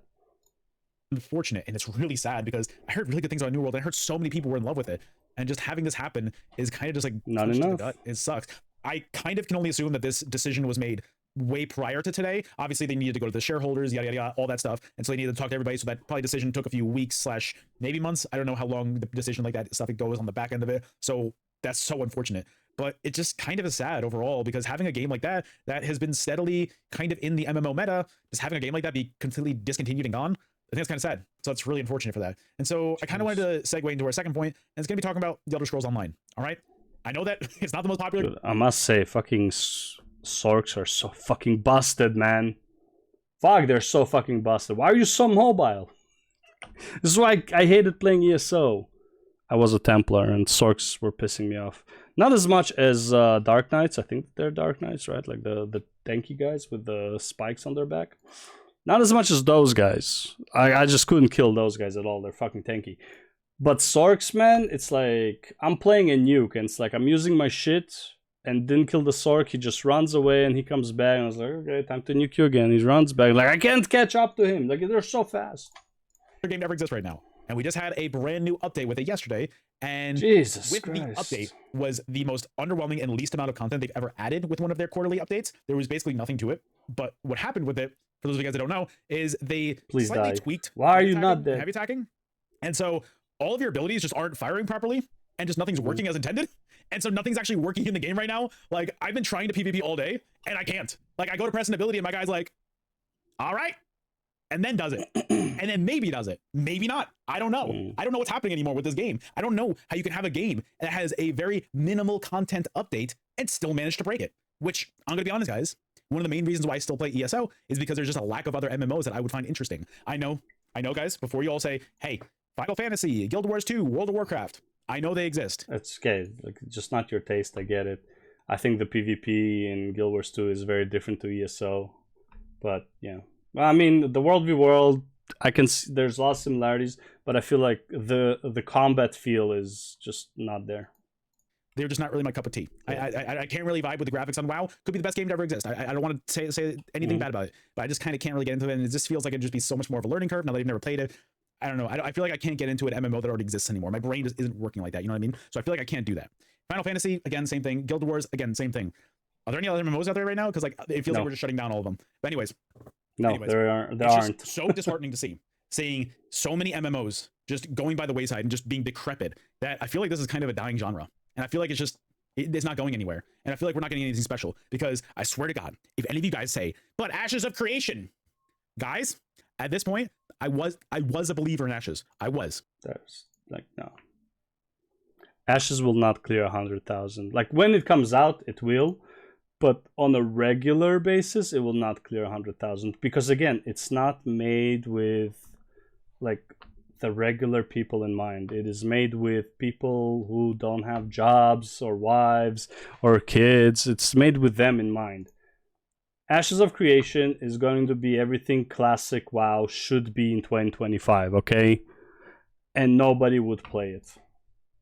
[SPEAKER 3] Unfortunate, and it's really sad because I heard really good things about New World and I heard so many people were in love with it, and just having this happen is kind of just
[SPEAKER 1] not enough.
[SPEAKER 3] It sucks. I kind of can only assume that this decision was made way prior to today. Obviously they needed to go to the shareholders, yada yada yada, all that stuff, and so they needed to talk to everybody, so that probably decision took a few weeks / maybe months. I don't know how long the decision like that stuff goes on the back end of it, so that's so unfortunate. But it just kind of is sad overall, because having a game like that has been steadily kind of in the MMO meta, just having a game like that be completely discontinued and gone, I think that's kind of sad. So it's really unfortunate for that. And so I kind of wanted to segue into our second point, and it's going to be talking about The Elder Scrolls Online. All right? I know that it's not the most popular.
[SPEAKER 1] Dude, I must say, fucking Sorks are so fucking busted, man. Fuck, they're so fucking busted. Why are you so mobile? This is why I hated playing ESO. I was a Templar, and Sorks were pissing me off. Not as much as Dark Knights. I think they're Dark Knights, right? The tanky guys with the spikes on their back. Not as much as those guys. I just couldn't kill those guys at all. They're fucking tanky. But Sorks, man, it's I'm playing a nuke, and it's I'm using my shit and didn't kill the Sork. He just runs away and he comes back, and I was like, okay, time to nuke you again. He runs back. I can't catch up to him. They're so fast.
[SPEAKER 3] Game never exists right now. And we just had a brand new update with it yesterday. And
[SPEAKER 1] Jesus
[SPEAKER 3] with
[SPEAKER 1] Christ.
[SPEAKER 3] the update was the most underwhelming and least amount of content they've ever added with one of their quarterly updates. There was basically nothing to it. But what happened with it, for those of you guys that don't know, is they slightly tweaked.
[SPEAKER 1] Why are you not dead?
[SPEAKER 3] Heavy attacking. And so all of your abilities just aren't firing properly, and just nothing's working as intended. And so nothing's actually working in the game right now. I've been trying to PvP all day, and I can't. I go to press an ability, and my guy's like, all right, and then does it. And then maybe does it. Maybe not. I don't know. I don't know what's happening anymore with this game. I don't know how you can have a game that has a very minimal content update and still manage to break it. Which, I'm going to be honest, guys, one of the main reasons why I still play ESO is because there's just a lack of other MMOs that I would find interesting. I know, guys, before you all say, hey, Final Fantasy, Guild Wars 2, World of Warcraft, I know they exist.
[SPEAKER 1] It's okay. Like, just not your taste. I get it. I think the PvP in Guild Wars 2 is very different to ESO. But, yeah. Well, I mean, the World v World, I can see there's a lot of similarities, but I feel like the combat feel is just not there.
[SPEAKER 3] They're just not really my cup of tea. I can't really vibe with the graphics on WoW. Could be the best game to ever exist. I don't want to say anything bad about it, but I just kind of can't really get into it, and it just feels like it'd just be so much more of a learning curve now that I've never played it. I don't know. I feel like I can't get into an MMO that already exists anymore. My brain just isn't working like that. You know what I mean? So I feel like I can't do that. Final Fantasy, again, same thing. Guild Wars, again, same thing. Are there any other MMOs out there right now? Because like it feels like we're just shutting down all of them. But anyways,
[SPEAKER 1] there aren't.
[SPEAKER 3] Just so disheartening to see seeing so many MMOs just going by the wayside and just being decrepit. That I feel like this is kind of a dying genre, and I feel like it's not going anywhere. And I feel like we're not getting anything special because I swear to God, if any of you guys say, but Ashes of Creation, guys, at this point, I was a believer in Ashes. I was.
[SPEAKER 1] There's like, no. Ashes will not clear 100,000. Like when it comes out, it will, but on a regular basis, it will not clear 100,000 because again, it's not made with like the regular people in mind. It is made with people who don't have jobs or wives or kids. It's made with them in mind. Ashes of Creation is going to be everything classic WoW should be in 2025, okay? And nobody would play it.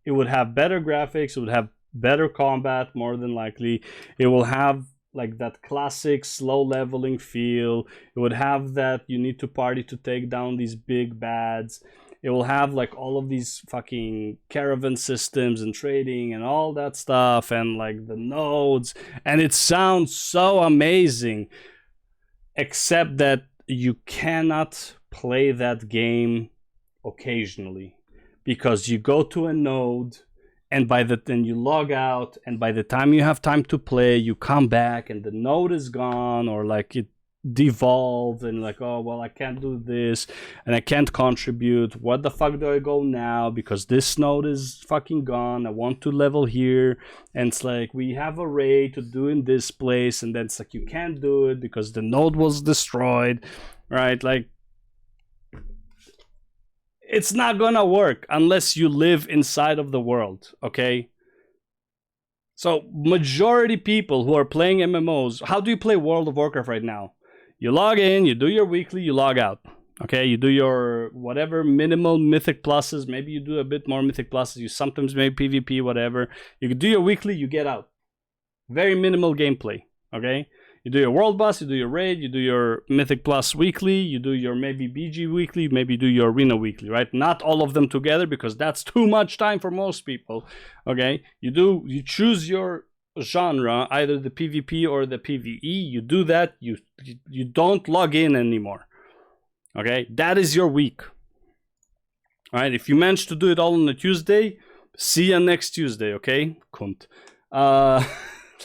[SPEAKER 1] It would have better graphics, it would have better combat, more than likely. It will have like that classic slow leveling feel. It would have that you need to party to take down these big bads. It will have like all of these fucking caravan systems and trading and all that stuff and like the nodes. And it sounds so amazing. Except that you cannot play that game occasionally. Because you go to a node and then you log out, and by the time you have time to play, you come back and the node is gone, or like it devolved and like, oh well, I can't do this and I can't contribute. What the fuck do I go now? Because this node is fucking gone. I want to level here, and it's like we have a raid to do in this place, and then it's like you can't do it because the node was destroyed, right? Like it's not gonna work unless you live inside of the world, okay? So majority people who are playing MMOs, how do you play World of Warcraft right now? You log in, you do your weekly, you log out. Okay, you do your whatever minimal mythic pluses, maybe you do a bit more mythic pluses, you sometimes make PvP, whatever. You do your weekly, you get out. Very minimal gameplay, okay? You do your world boss, you do your raid, you do your mythic plus weekly, you do your maybe BG weekly, maybe you do your arena weekly, right? Not all of them together because that's too much time for most people, okay? You choose your genre, either the PvP or the PvE, you do that, you don't log in anymore, okay? That is your week, all right? If you manage to do it all on a Tuesday, see you next Tuesday, okay? Kunt.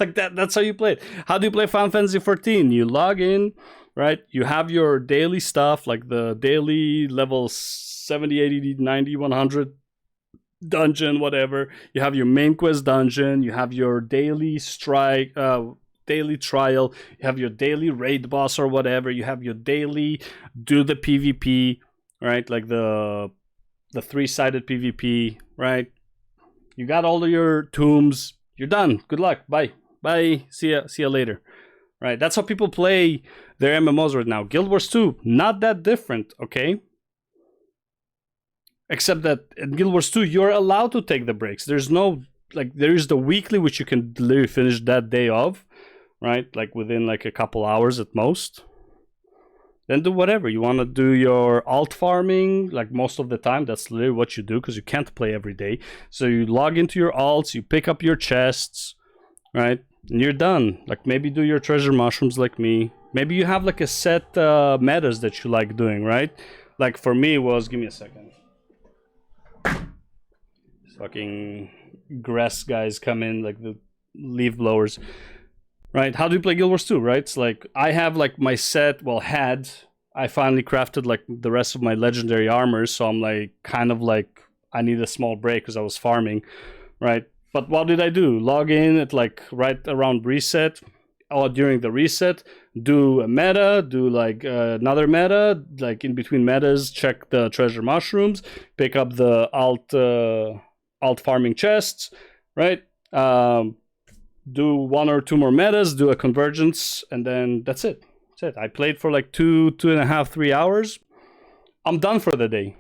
[SPEAKER 1] Like that's how you play it. How do you play Final Fantasy 14? You log in, right? You have your daily stuff, like the daily level 70, 80, 90, 100 dungeon, whatever. You have your main quest dungeon. You have your daily daily trial. You have your daily raid boss or whatever. You have your daily do the PvP, right? Like the 3-sided PvP, right? You got all of your tombs. You're done. Good luck. Bye. Bye. See ya later. Right. That's how people play their MMOs right now. Guild Wars 2, not that different, okay? Except that in Guild Wars 2, you're allowed to take the breaks. There's no, like, there is the weekly, which you can literally finish that day of, right? Like within like a couple hours at most. Then do whatever. You want to do your alt farming, like most of the time, that's literally what you do because you can't play every day. So you log into your alts, you pick up your chests, right? And you're done. Like maybe do your treasure mushrooms like me. Maybe you have like a set metas that you like doing, right? Like for me was, give me a second. Fucking grass guys come in, like the leaf blowers. Right? How do you play Guild Wars 2, right? It's like I have like my set, well, had I finally crafted like the rest of my legendary armor, so I'm like kind of like I need a small break because I was farming, right? But what did I do? Log in at like right around reset, or during the reset, do a meta, do like another meta, like in between metas, check the treasure mushrooms, pick up the alt farming chests, right? Do 1 or 2 more metas, do a convergence, and then that's it. That's it. I played for like 2.5, 3 hours. I'm done for the day,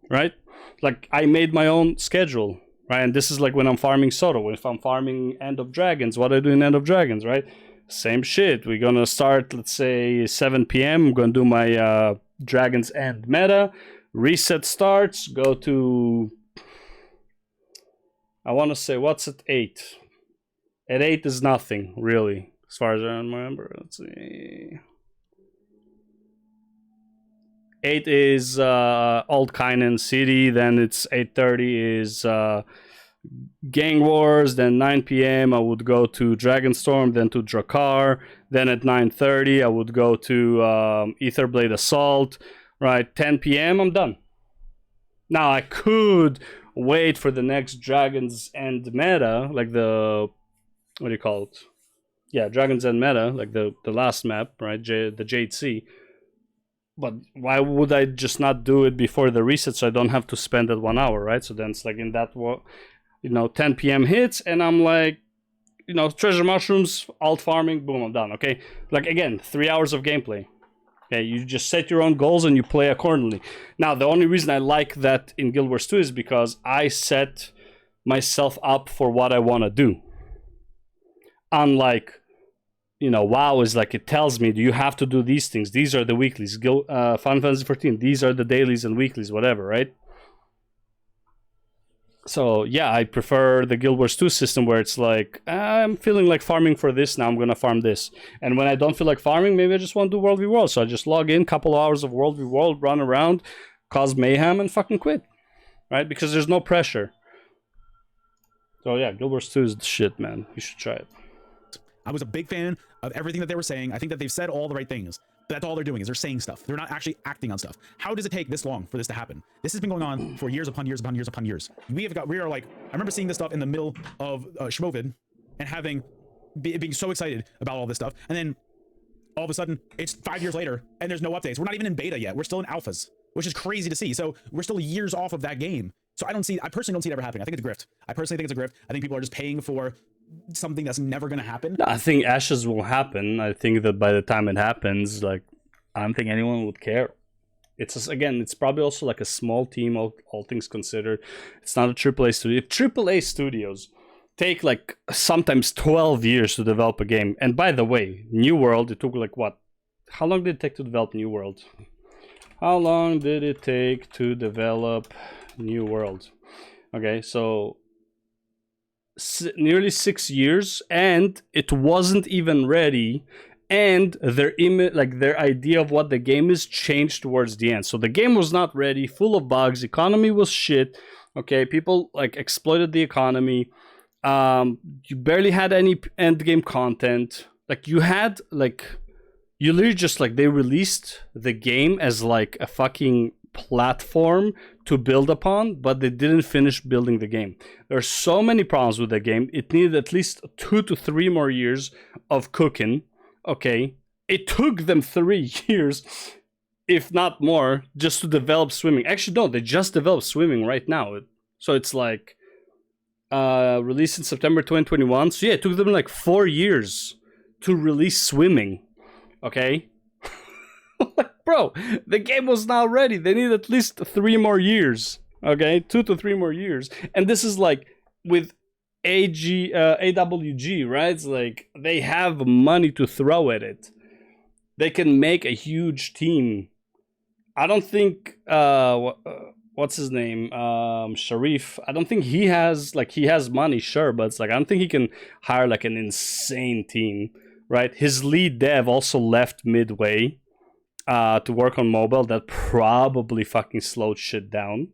[SPEAKER 1] right? Like I made my own schedule, right? And this is like when I'm farming Soto. If I'm farming End of Dragons, what I do in End of Dragons, right? Same shit. We're gonna start, let's say 7 p.m. I'm gonna do my Dragon's End meta. Reset starts. Go to, I want to say, what's at 8? At 8 is nothing really, as far as I remember. Let's see. 8 is Old Kynan City, then it's 8:30 is Gang Wars, then 9 p.m. I would go to Dragonstorm, then to Drakkar, then at 9:30 I would go to Aetherblade Assault, right? 10 p.m. I'm done. Now I could wait for the next Dragon's End meta, like the, what do you call it? Yeah, Dragon's End meta, like the last map, right? The Jade Sea. But why would I just not do it before the reset so I don't have to spend that 1 hour, right? So then it's like in that, 10 p.m. hits and I'm like, treasure mushrooms, alt farming, boom, I'm done, okay? Like again, 3 hours of gameplay. Okay, you just set your own goals and you play accordingly. Now, the only reason I like that in Guild Wars 2 is because I set myself up for what I want to do. Unlike, WoW is like, it tells me, do you have to do these things? These are the weeklies. Final Fantasy 14, these are the dailies and weeklies, whatever, right? So, yeah, I prefer the Guild Wars 2 system where it's like, I'm feeling like farming for this, now I'm going to farm this. And when I don't feel like farming, maybe I just want to do World v World. So I just log in, couple hours of World v World, run around, cause mayhem, and fucking quit, right? Because there's no pressure. So, yeah, Guild Wars 2 is the shit, man. You should try it.
[SPEAKER 3] I was a big fan of everything that they were saying. I think that they've said all the right things. But that's all they're doing is they're saying stuff. They're not actually acting on stuff. How does it take this long for this to happen? This has been going on for years upon years upon years upon years. We are like, I remember seeing this stuff in the middle of Schmovid and being so excited about all this stuff. And then all of a sudden it's 5 years later and there's no updates. We're not even in beta yet. We're still in alphas, which is crazy to see. So we're still years off of that game. So I personally don't see it ever happening. I think it's a grift. I personally think it's a grift. I think people are just paying for something that's never going to happen.
[SPEAKER 1] I think Ashes will happen. I think that by the time it happens, like, I don't think anyone would care. It's just, again, it's probably also like a small team, all things considered. It's not a AAA studio. If AAA studios take like sometimes 12 years to develop a game, and by the way, New World, it took like what? How long did it take to develop New World? How long did it take to develop New World? Okay, so nearly 6 years, and it wasn't even ready, and their idea of what the game is changed towards the end. So the game was not ready, full of bugs, economy was shit. Okay, people like exploited the economy. You barely had any end game content. Like you literally just like, they released the game as like a fucking platform to build upon, but they didn't finish building the game. There are so many problems with the game. It needed at least 2 to 3 more years of cooking. Okay, it took them 3 years, if not more, just to develop swimming. Actually, no, they just developed swimming right now. So it's like released in September 2021. So yeah, it took them like 4 years to release swimming. Okay. Like, bro, the game was not ready. They need at least 3 more years. Okay, 2 to 3 more years. And this is like with AWG, right? It's like they have money to throw at it. They can make a huge team. I don't think what's his name? Sharif. I don't think he has money, sure, but it's like I don't think he can hire like an insane team, right? His lead dev also left midway to work on mobile. That probably fucking slowed shit down.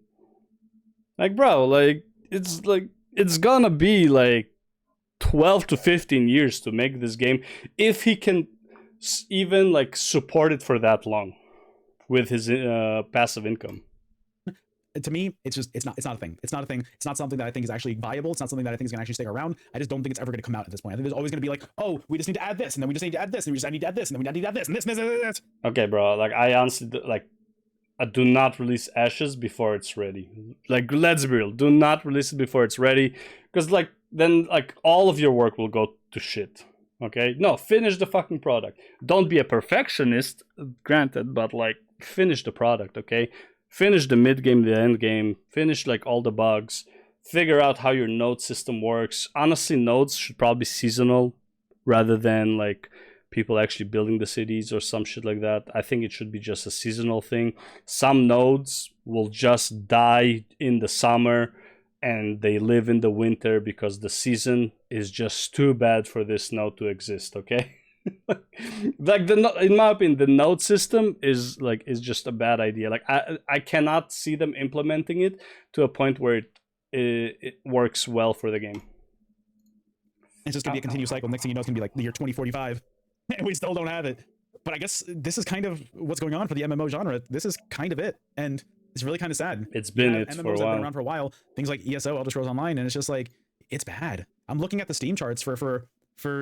[SPEAKER 1] Like, bro, like it's gonna be like 12 to 15 years to make this game if he can even like support it for that long. with his passive income.
[SPEAKER 3] To me, it's not a thing. It's not a thing. It's not something that I think is actually viable. It's not something that I think is gonna actually stick around. I just don't think it's ever gonna come out at this point. I think there's always gonna be like, oh, we just need to add this, and then we just need to add this, and we just need to add this, and then we need to add this, and this.
[SPEAKER 1] Okay, bro. Like I honestly like, I do not release Ashes before it's ready. Like, let's be real. Do not release it before it's ready, because like then like all of your work will go to shit. Okay, no, finish the fucking product. Don't be a perfectionist, granted, but like finish the product. Okay. Finish the mid game, the end game, finish like all the bugs, figure out how your node system works. Honestly, nodes should probably be seasonal rather than like people actually building the cities or some shit like that. I think it should be just a seasonal thing. Some nodes will just die in the summer and they live in the winter because the season is just too bad for this node to exist, okay? Like in my opinion, the node system is just a bad idea. Like I cannot see them implementing it to a point where it works well for the game.
[SPEAKER 3] It's just gonna be a continuous cycle. Next thing you know, it's gonna be like the year 2045, and we still don't have it. But I guess this is kind of what's going on for the MMO genre. This is kind of it, and it's really kind of sad.
[SPEAKER 1] It's been it
[SPEAKER 3] MMOs
[SPEAKER 1] for a
[SPEAKER 3] have
[SPEAKER 1] while.
[SPEAKER 3] been around for a while. Things like ESO, Elder Scrolls Online, and it's just like it's bad. I'm looking at the Steam charts for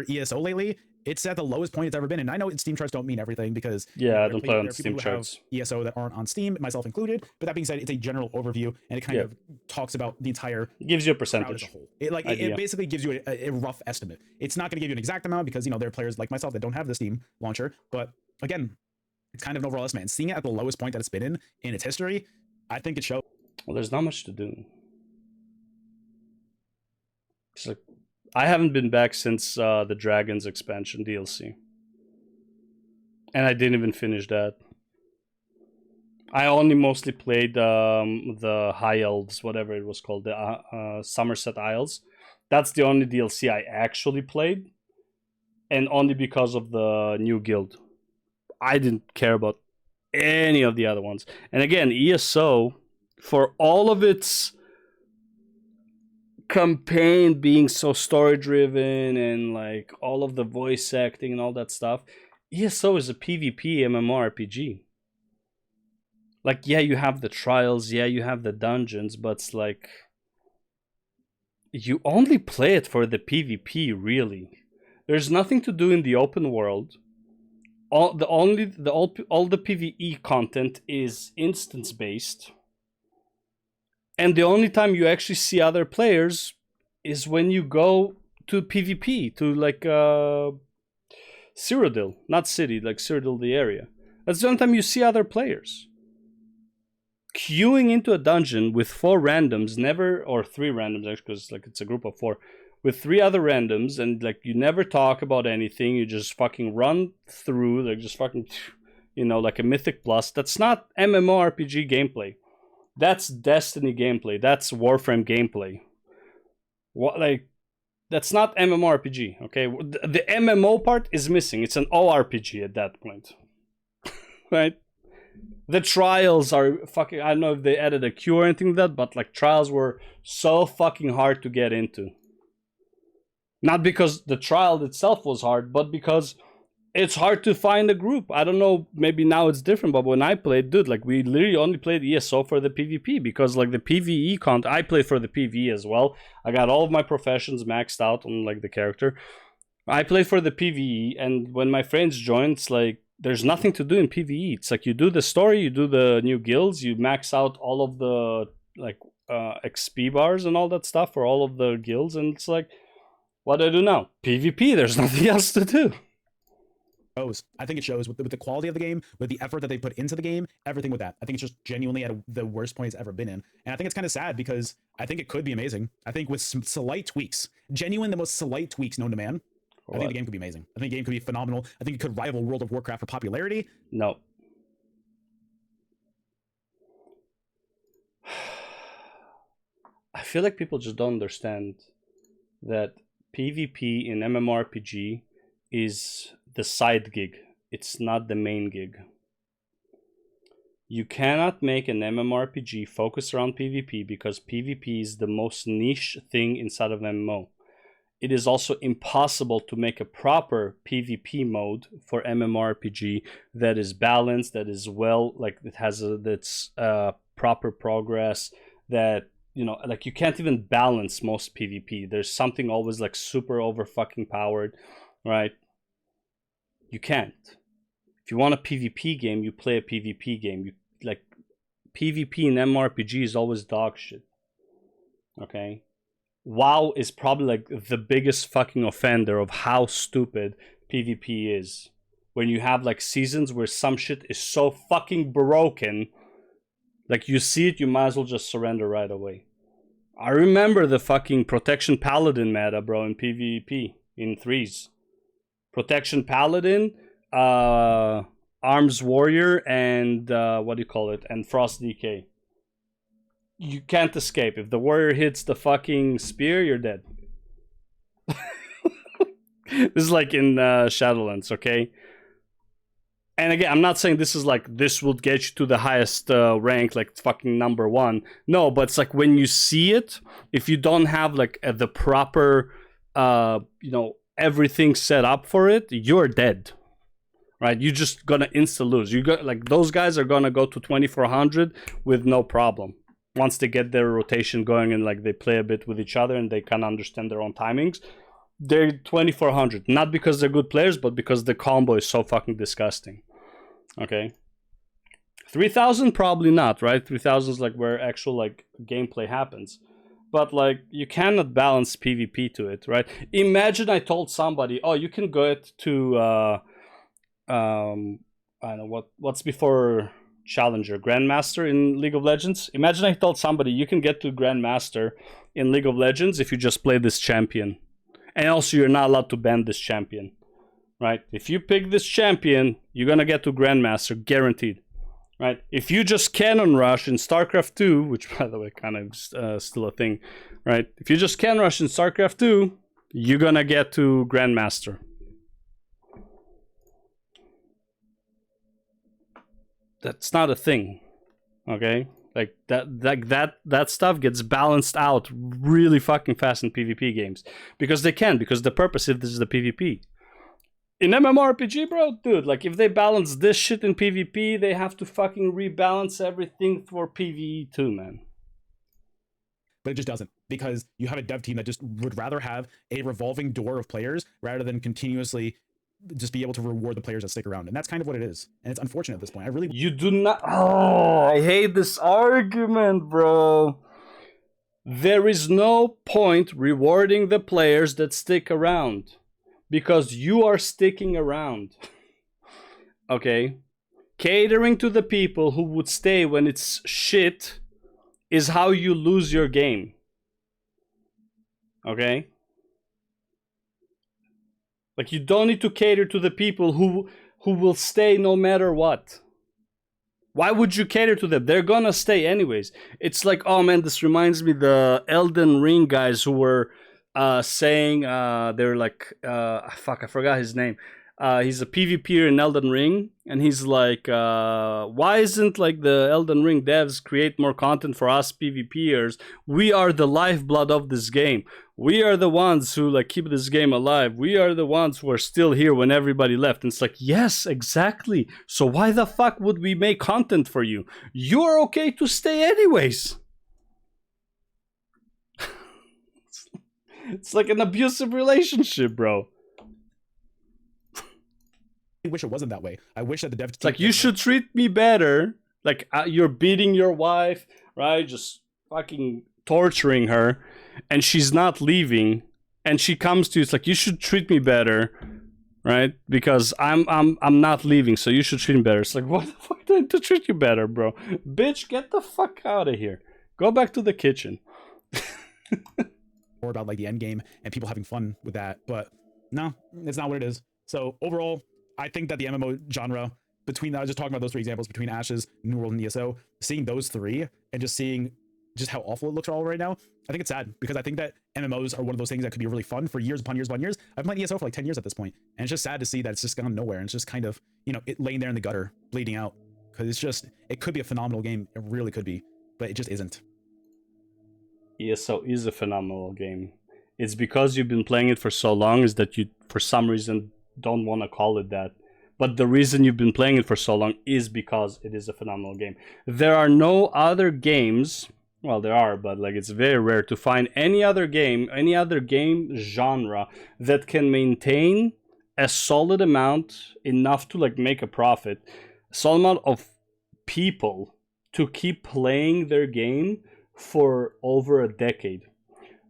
[SPEAKER 3] ESO lately. It's at the lowest point it's ever been, and I know Steam charts don't mean everything because
[SPEAKER 1] Yeah, I don't play on
[SPEAKER 3] there are people
[SPEAKER 1] Steam
[SPEAKER 3] who have
[SPEAKER 1] charts.
[SPEAKER 3] ESO that aren't on Steam, myself included. But that being said, it's a general overview, and it kind of talks about the entire
[SPEAKER 1] It gives you a
[SPEAKER 3] crowd as
[SPEAKER 1] percentage.
[SPEAKER 3] a whole. It
[SPEAKER 1] idea.
[SPEAKER 3] basically gives you a rough estimate. It's not going to give you an exact amount because there are players like myself that don't have the Steam launcher. But again, it's kind of an overall estimate. And seeing it at the lowest point that it's been in its history, I think it shows.
[SPEAKER 1] Well, there's not much to do. It's like I haven't been back since the Dragons expansion DLC. And I didn't even finish that. I only mostly played the High Elves, whatever it was called, the Somerset Isles. That's the only DLC I actually played. And only because of the new guild. I didn't care about any of the other ones. And again, ESO, for all of its campaign being so story driven and like all of the voice acting and all that stuff, ESO is a PvP MMORPG. Like, yeah, you have the trials, yeah, you have the dungeons, but it's like you only play it for the PvP, really. There's nothing to do in the open world. All the PvE content is instance based. And the only time you actually see other players is when you go to PvP, to like Cyrodiil, not city, like Cyrodiil, the area. That's the only time you see other players. Queuing into a dungeon with 4 randoms, or 3 randoms, actually, because like it's a group of 4, with 3 other randoms, and like you never talk about anything, you just fucking run through, like just fucking, like a Mythic Plus. That's not MMORPG gameplay. That's Destiny gameplay. That's Warframe gameplay. That's not MMORPG, okay? The MMO part is missing. It's an ORPG at that point. Right? The trials are fucking... I don't know if they added a queue or anything like that, but like trials were so fucking hard to get into. Not because the trial itself was hard, but because it's hard to find a group. I don't know, maybe now it's different, but when I played, dude, like we literally only played ESO for the PvP because like the PvE content, I played for the PvE as well. I got all of my professions maxed out on like the character. I played for the PvE, and when my friends joined, it's like there's nothing to do in PvE. It's like you do the story, you do the new guilds, you max out all of the like XP bars and all that stuff for all of the guilds, and it's like, what do I do now? PvP, there's nothing else to do.
[SPEAKER 3] I think it shows with the quality of the game, with the effort that they put into the game, everything with that. I think it's just genuinely at the worst point it's ever been in. And I think it's kind of sad because I think it could be amazing. I think with some slight tweaks, the most slight tweaks known to man, I think the game could be amazing. I think the game could be phenomenal. I think it could rival World of Warcraft for popularity.
[SPEAKER 1] No. I feel like people just don't understand that PvP in MMORPG is the side gig. It's not the main gig. You cannot make an MMORPG focus around PvP because PvP is the most niche thing inside of MMO. it is also impossible to make a proper PvP mode for MMORPG that is balanced, that is well, like it has that's proper progress, that, you know, like you can't even balance most PvP. There's something always like super over fucking powered, right? You can't. If you want a PvP game, you play a PvP game. You like PvP in MMORPG is always dog shit. Okay? WoW is probably like the biggest fucking offender of how stupid PvP is. When you have like seasons where some shit is so fucking broken, like you see it, you might as well just surrender right away. I remember the fucking Protection Paladin meta, bro, in PvP in threes. Protection Paladin, Arms Warrior, and what do you call it? And Frost DK. You can't escape. If the warrior hits the fucking spear, you're dead. This is like in Shadowlands, okay? And again, I'm not saying this is like, this will get you to the highest rank, like fucking number 1. No, but it's like when you see it, if you don't have like the proper, you know, everything set up for it, you're dead. Right? You're just gonna insta lose. You got like those guys are gonna go to 2400 with no problem. Once they get their rotation going and like they play a bit with each other and they kind of understand their own timings, they're 2400. Not because they're good players, but because the combo is so fucking disgusting. Okay, 3000 probably not, right? 3000 is like where actual like gameplay happens, but like you cannot balance PvP to it, right? Imagine I told somebody, oh, you can go to I don't know what's before Challenger, Grandmaster in League of Legends. Imagine I told somebody you can get to Grandmaster in League of Legends if you just play this champion, and also you're not allowed to ban this champion. Right? If you pick this champion, you're gonna get to Grandmaster, guaranteed. Right? If you just cannon rush in StarCraft 2, which by the way kind of still a thing, right? If you just cannon rush in StarCraft 2, you're gonna get to Grandmaster. That's not a thing, okay? Like that stuff gets balanced out really fucking fast in PvP games because they can, because the purpose of this is the PvP. In MMORPG, bro, dude, like if they balance this shit in PvP, they have to fucking rebalance everything for PvE too, man.
[SPEAKER 3] But it just doesn't, because you have a dev team that just would rather have a revolving door of players rather than continuously just be able to reward the players that stick around. And that's kind of what it is. And it's unfortunate at this point.
[SPEAKER 1] You do not... Oh, I hate this argument, bro. There is no point rewarding the players that stick around, because you are sticking around. Okay? Catering to the people who would stay when it's shit is how you lose your game. Okay? Like, you don't need to cater to the people who will stay no matter what. Why would you cater to them? They're gonna stay anyways. It's like, oh man, this reminds me the Elden Ring guys who were saying, they're like, fuck, I forgot his name. He's a PvPer in Elden Ring, and he's like, why isn't like the Elden Ring devs create more content for us PvPers? We are the lifeblood of this game. We are the ones who like keep this game alive. We are the ones who are still here when everybody left. And it's like, yes, exactly. So why the fuck would we make content for you? You're okay to stay anyways. It's like an abusive relationship, bro.
[SPEAKER 3] I wish it wasn't that way. I wish that the dev team...
[SPEAKER 1] It's like, you should treat me better. Like, you're beating your wife, right? Just fucking torturing her, and she's not leaving, and she comes to you. It's like, you should treat me better, right? Because I'm not leaving, so you should treat me better. It's like, what the fuck do I have to treat you better, bro? Bitch, get the fuck out of here. Go back to the kitchen.
[SPEAKER 3] Or about like the end game and people having fun with that, but no, it's not what it is. So overall, I think that the MMO genre, between, I was just talking about those three examples, between Ashes, New World, and ESO, seeing those three and just seeing just how awful it looks all right now, I think it's sad, because I think that MMOs are one of those things that could be really fun for years upon years upon years. I've played ESO for like 10 years at this point, and it's just sad to see that it's just gone nowhere, and it's just kind of, you know, it laying there in the gutter, bleeding out, because it's just, it could be a phenomenal game, it really could be, but it just isn't.
[SPEAKER 1] ESO is a phenomenal game. It's because you've been playing it for so long is that you, for some reason, don't want to call it that. But the reason you've been playing it for so long is because it is a phenomenal game. There are no other games, well, there are, but like it's very rare to find any other game genre that can maintain a solid amount, enough to like make a profit, a solid amount of people to keep playing their game for over a decade.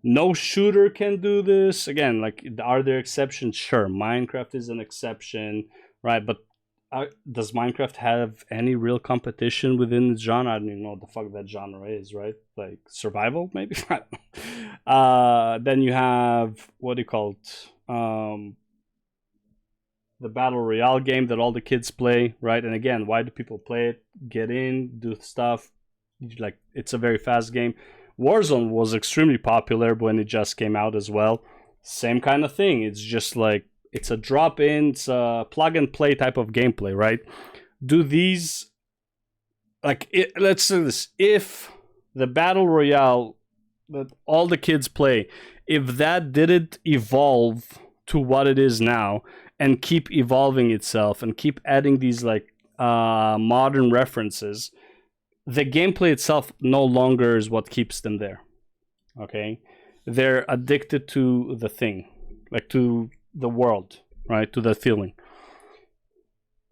[SPEAKER 1] No shooter can do this. Again, like, are there exceptions? Sure, Minecraft is an exception, right? But does Minecraft have any real competition within the genre? I don't even know what the fuck that genre is, right? Like survival, maybe? Then you have, what do you call it? The Battle Royale game that all the kids play, right? And again, why do people play it? Get in, do stuff. Like, it's a very fast game. Warzone was extremely popular when it just came out as well. Same kind of thing. It's just like, it's a drop-in, it's a plug-and-play type of gameplay, right? Do these, like, let's say this, if the Battle Royale that all the kids play, if that didn't evolve to what it is now and keep evolving itself and keep adding these, like, modern references, the gameplay itself no longer is what keeps them there, okay? They're addicted to the thing, like to the world, right? To the feeling.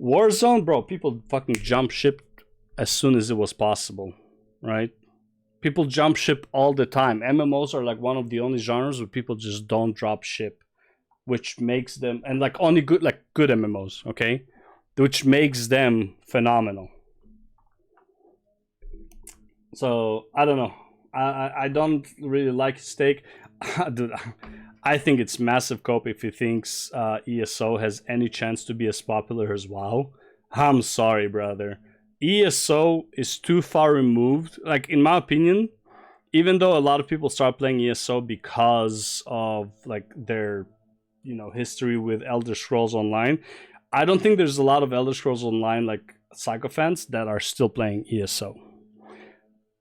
[SPEAKER 1] Warzone, bro, people fucking jump ship as soon as it was possible, right? People jump ship all the time. MMOs are like one of the only genres where people just don't drop ship, which makes them, and like only good, like good MMOs, okay? Which makes them phenomenal. So I don't know. I don't really like his take. Dude, I think it's massive cope if he thinks ESO has any chance to be as popular as WoW. I'm sorry, brother. ESO is too far removed. Like, in my opinion, even though a lot of people start playing ESO because of like their, you know, history with Elder Scrolls Online, I don't think there's a lot of Elder Scrolls Online like sycophants that are still playing ESO.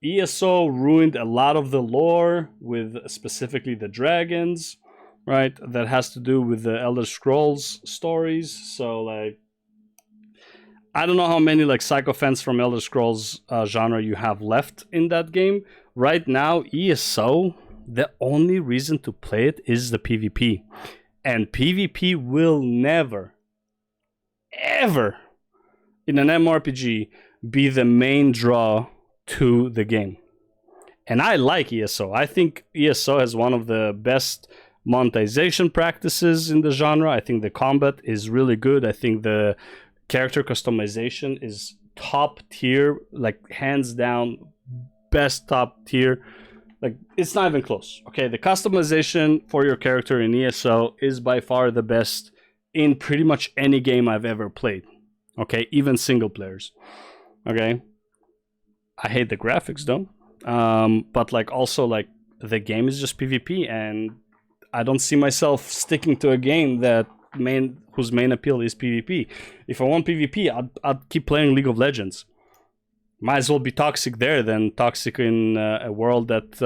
[SPEAKER 1] ESO ruined a lot of the lore with specifically the dragons, right? That has to do with the Elder Scrolls stories. So like, I don't know how many like sycophants from Elder Scrolls genre you have left in that game. Right now, ESO, the only reason to play it is the PvP. And PvP will never, ever, in an MMORPG, be the main draw to the game. And I like ESO. I think ESO has one of the best monetization practices in the genre. I think the combat is really good. I think the character customization is top tier, like hands down best top tier. Like, it's not even close. Okay, the customization for your character in ESO is by far the best in pretty much any game I've ever played. Okay, even single players. Okay, I hate the graphics though, but like also like the game is just PvP, and I don't see myself sticking to a game that whose main appeal is PvP. If I want PvP, I'd keep playing League of Legends. Might as well be toxic there than toxic in a world that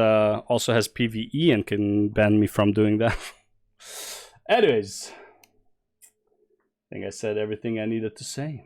[SPEAKER 1] also has PvE and can ban me from doing that. Anyways, I think I said everything I needed to say.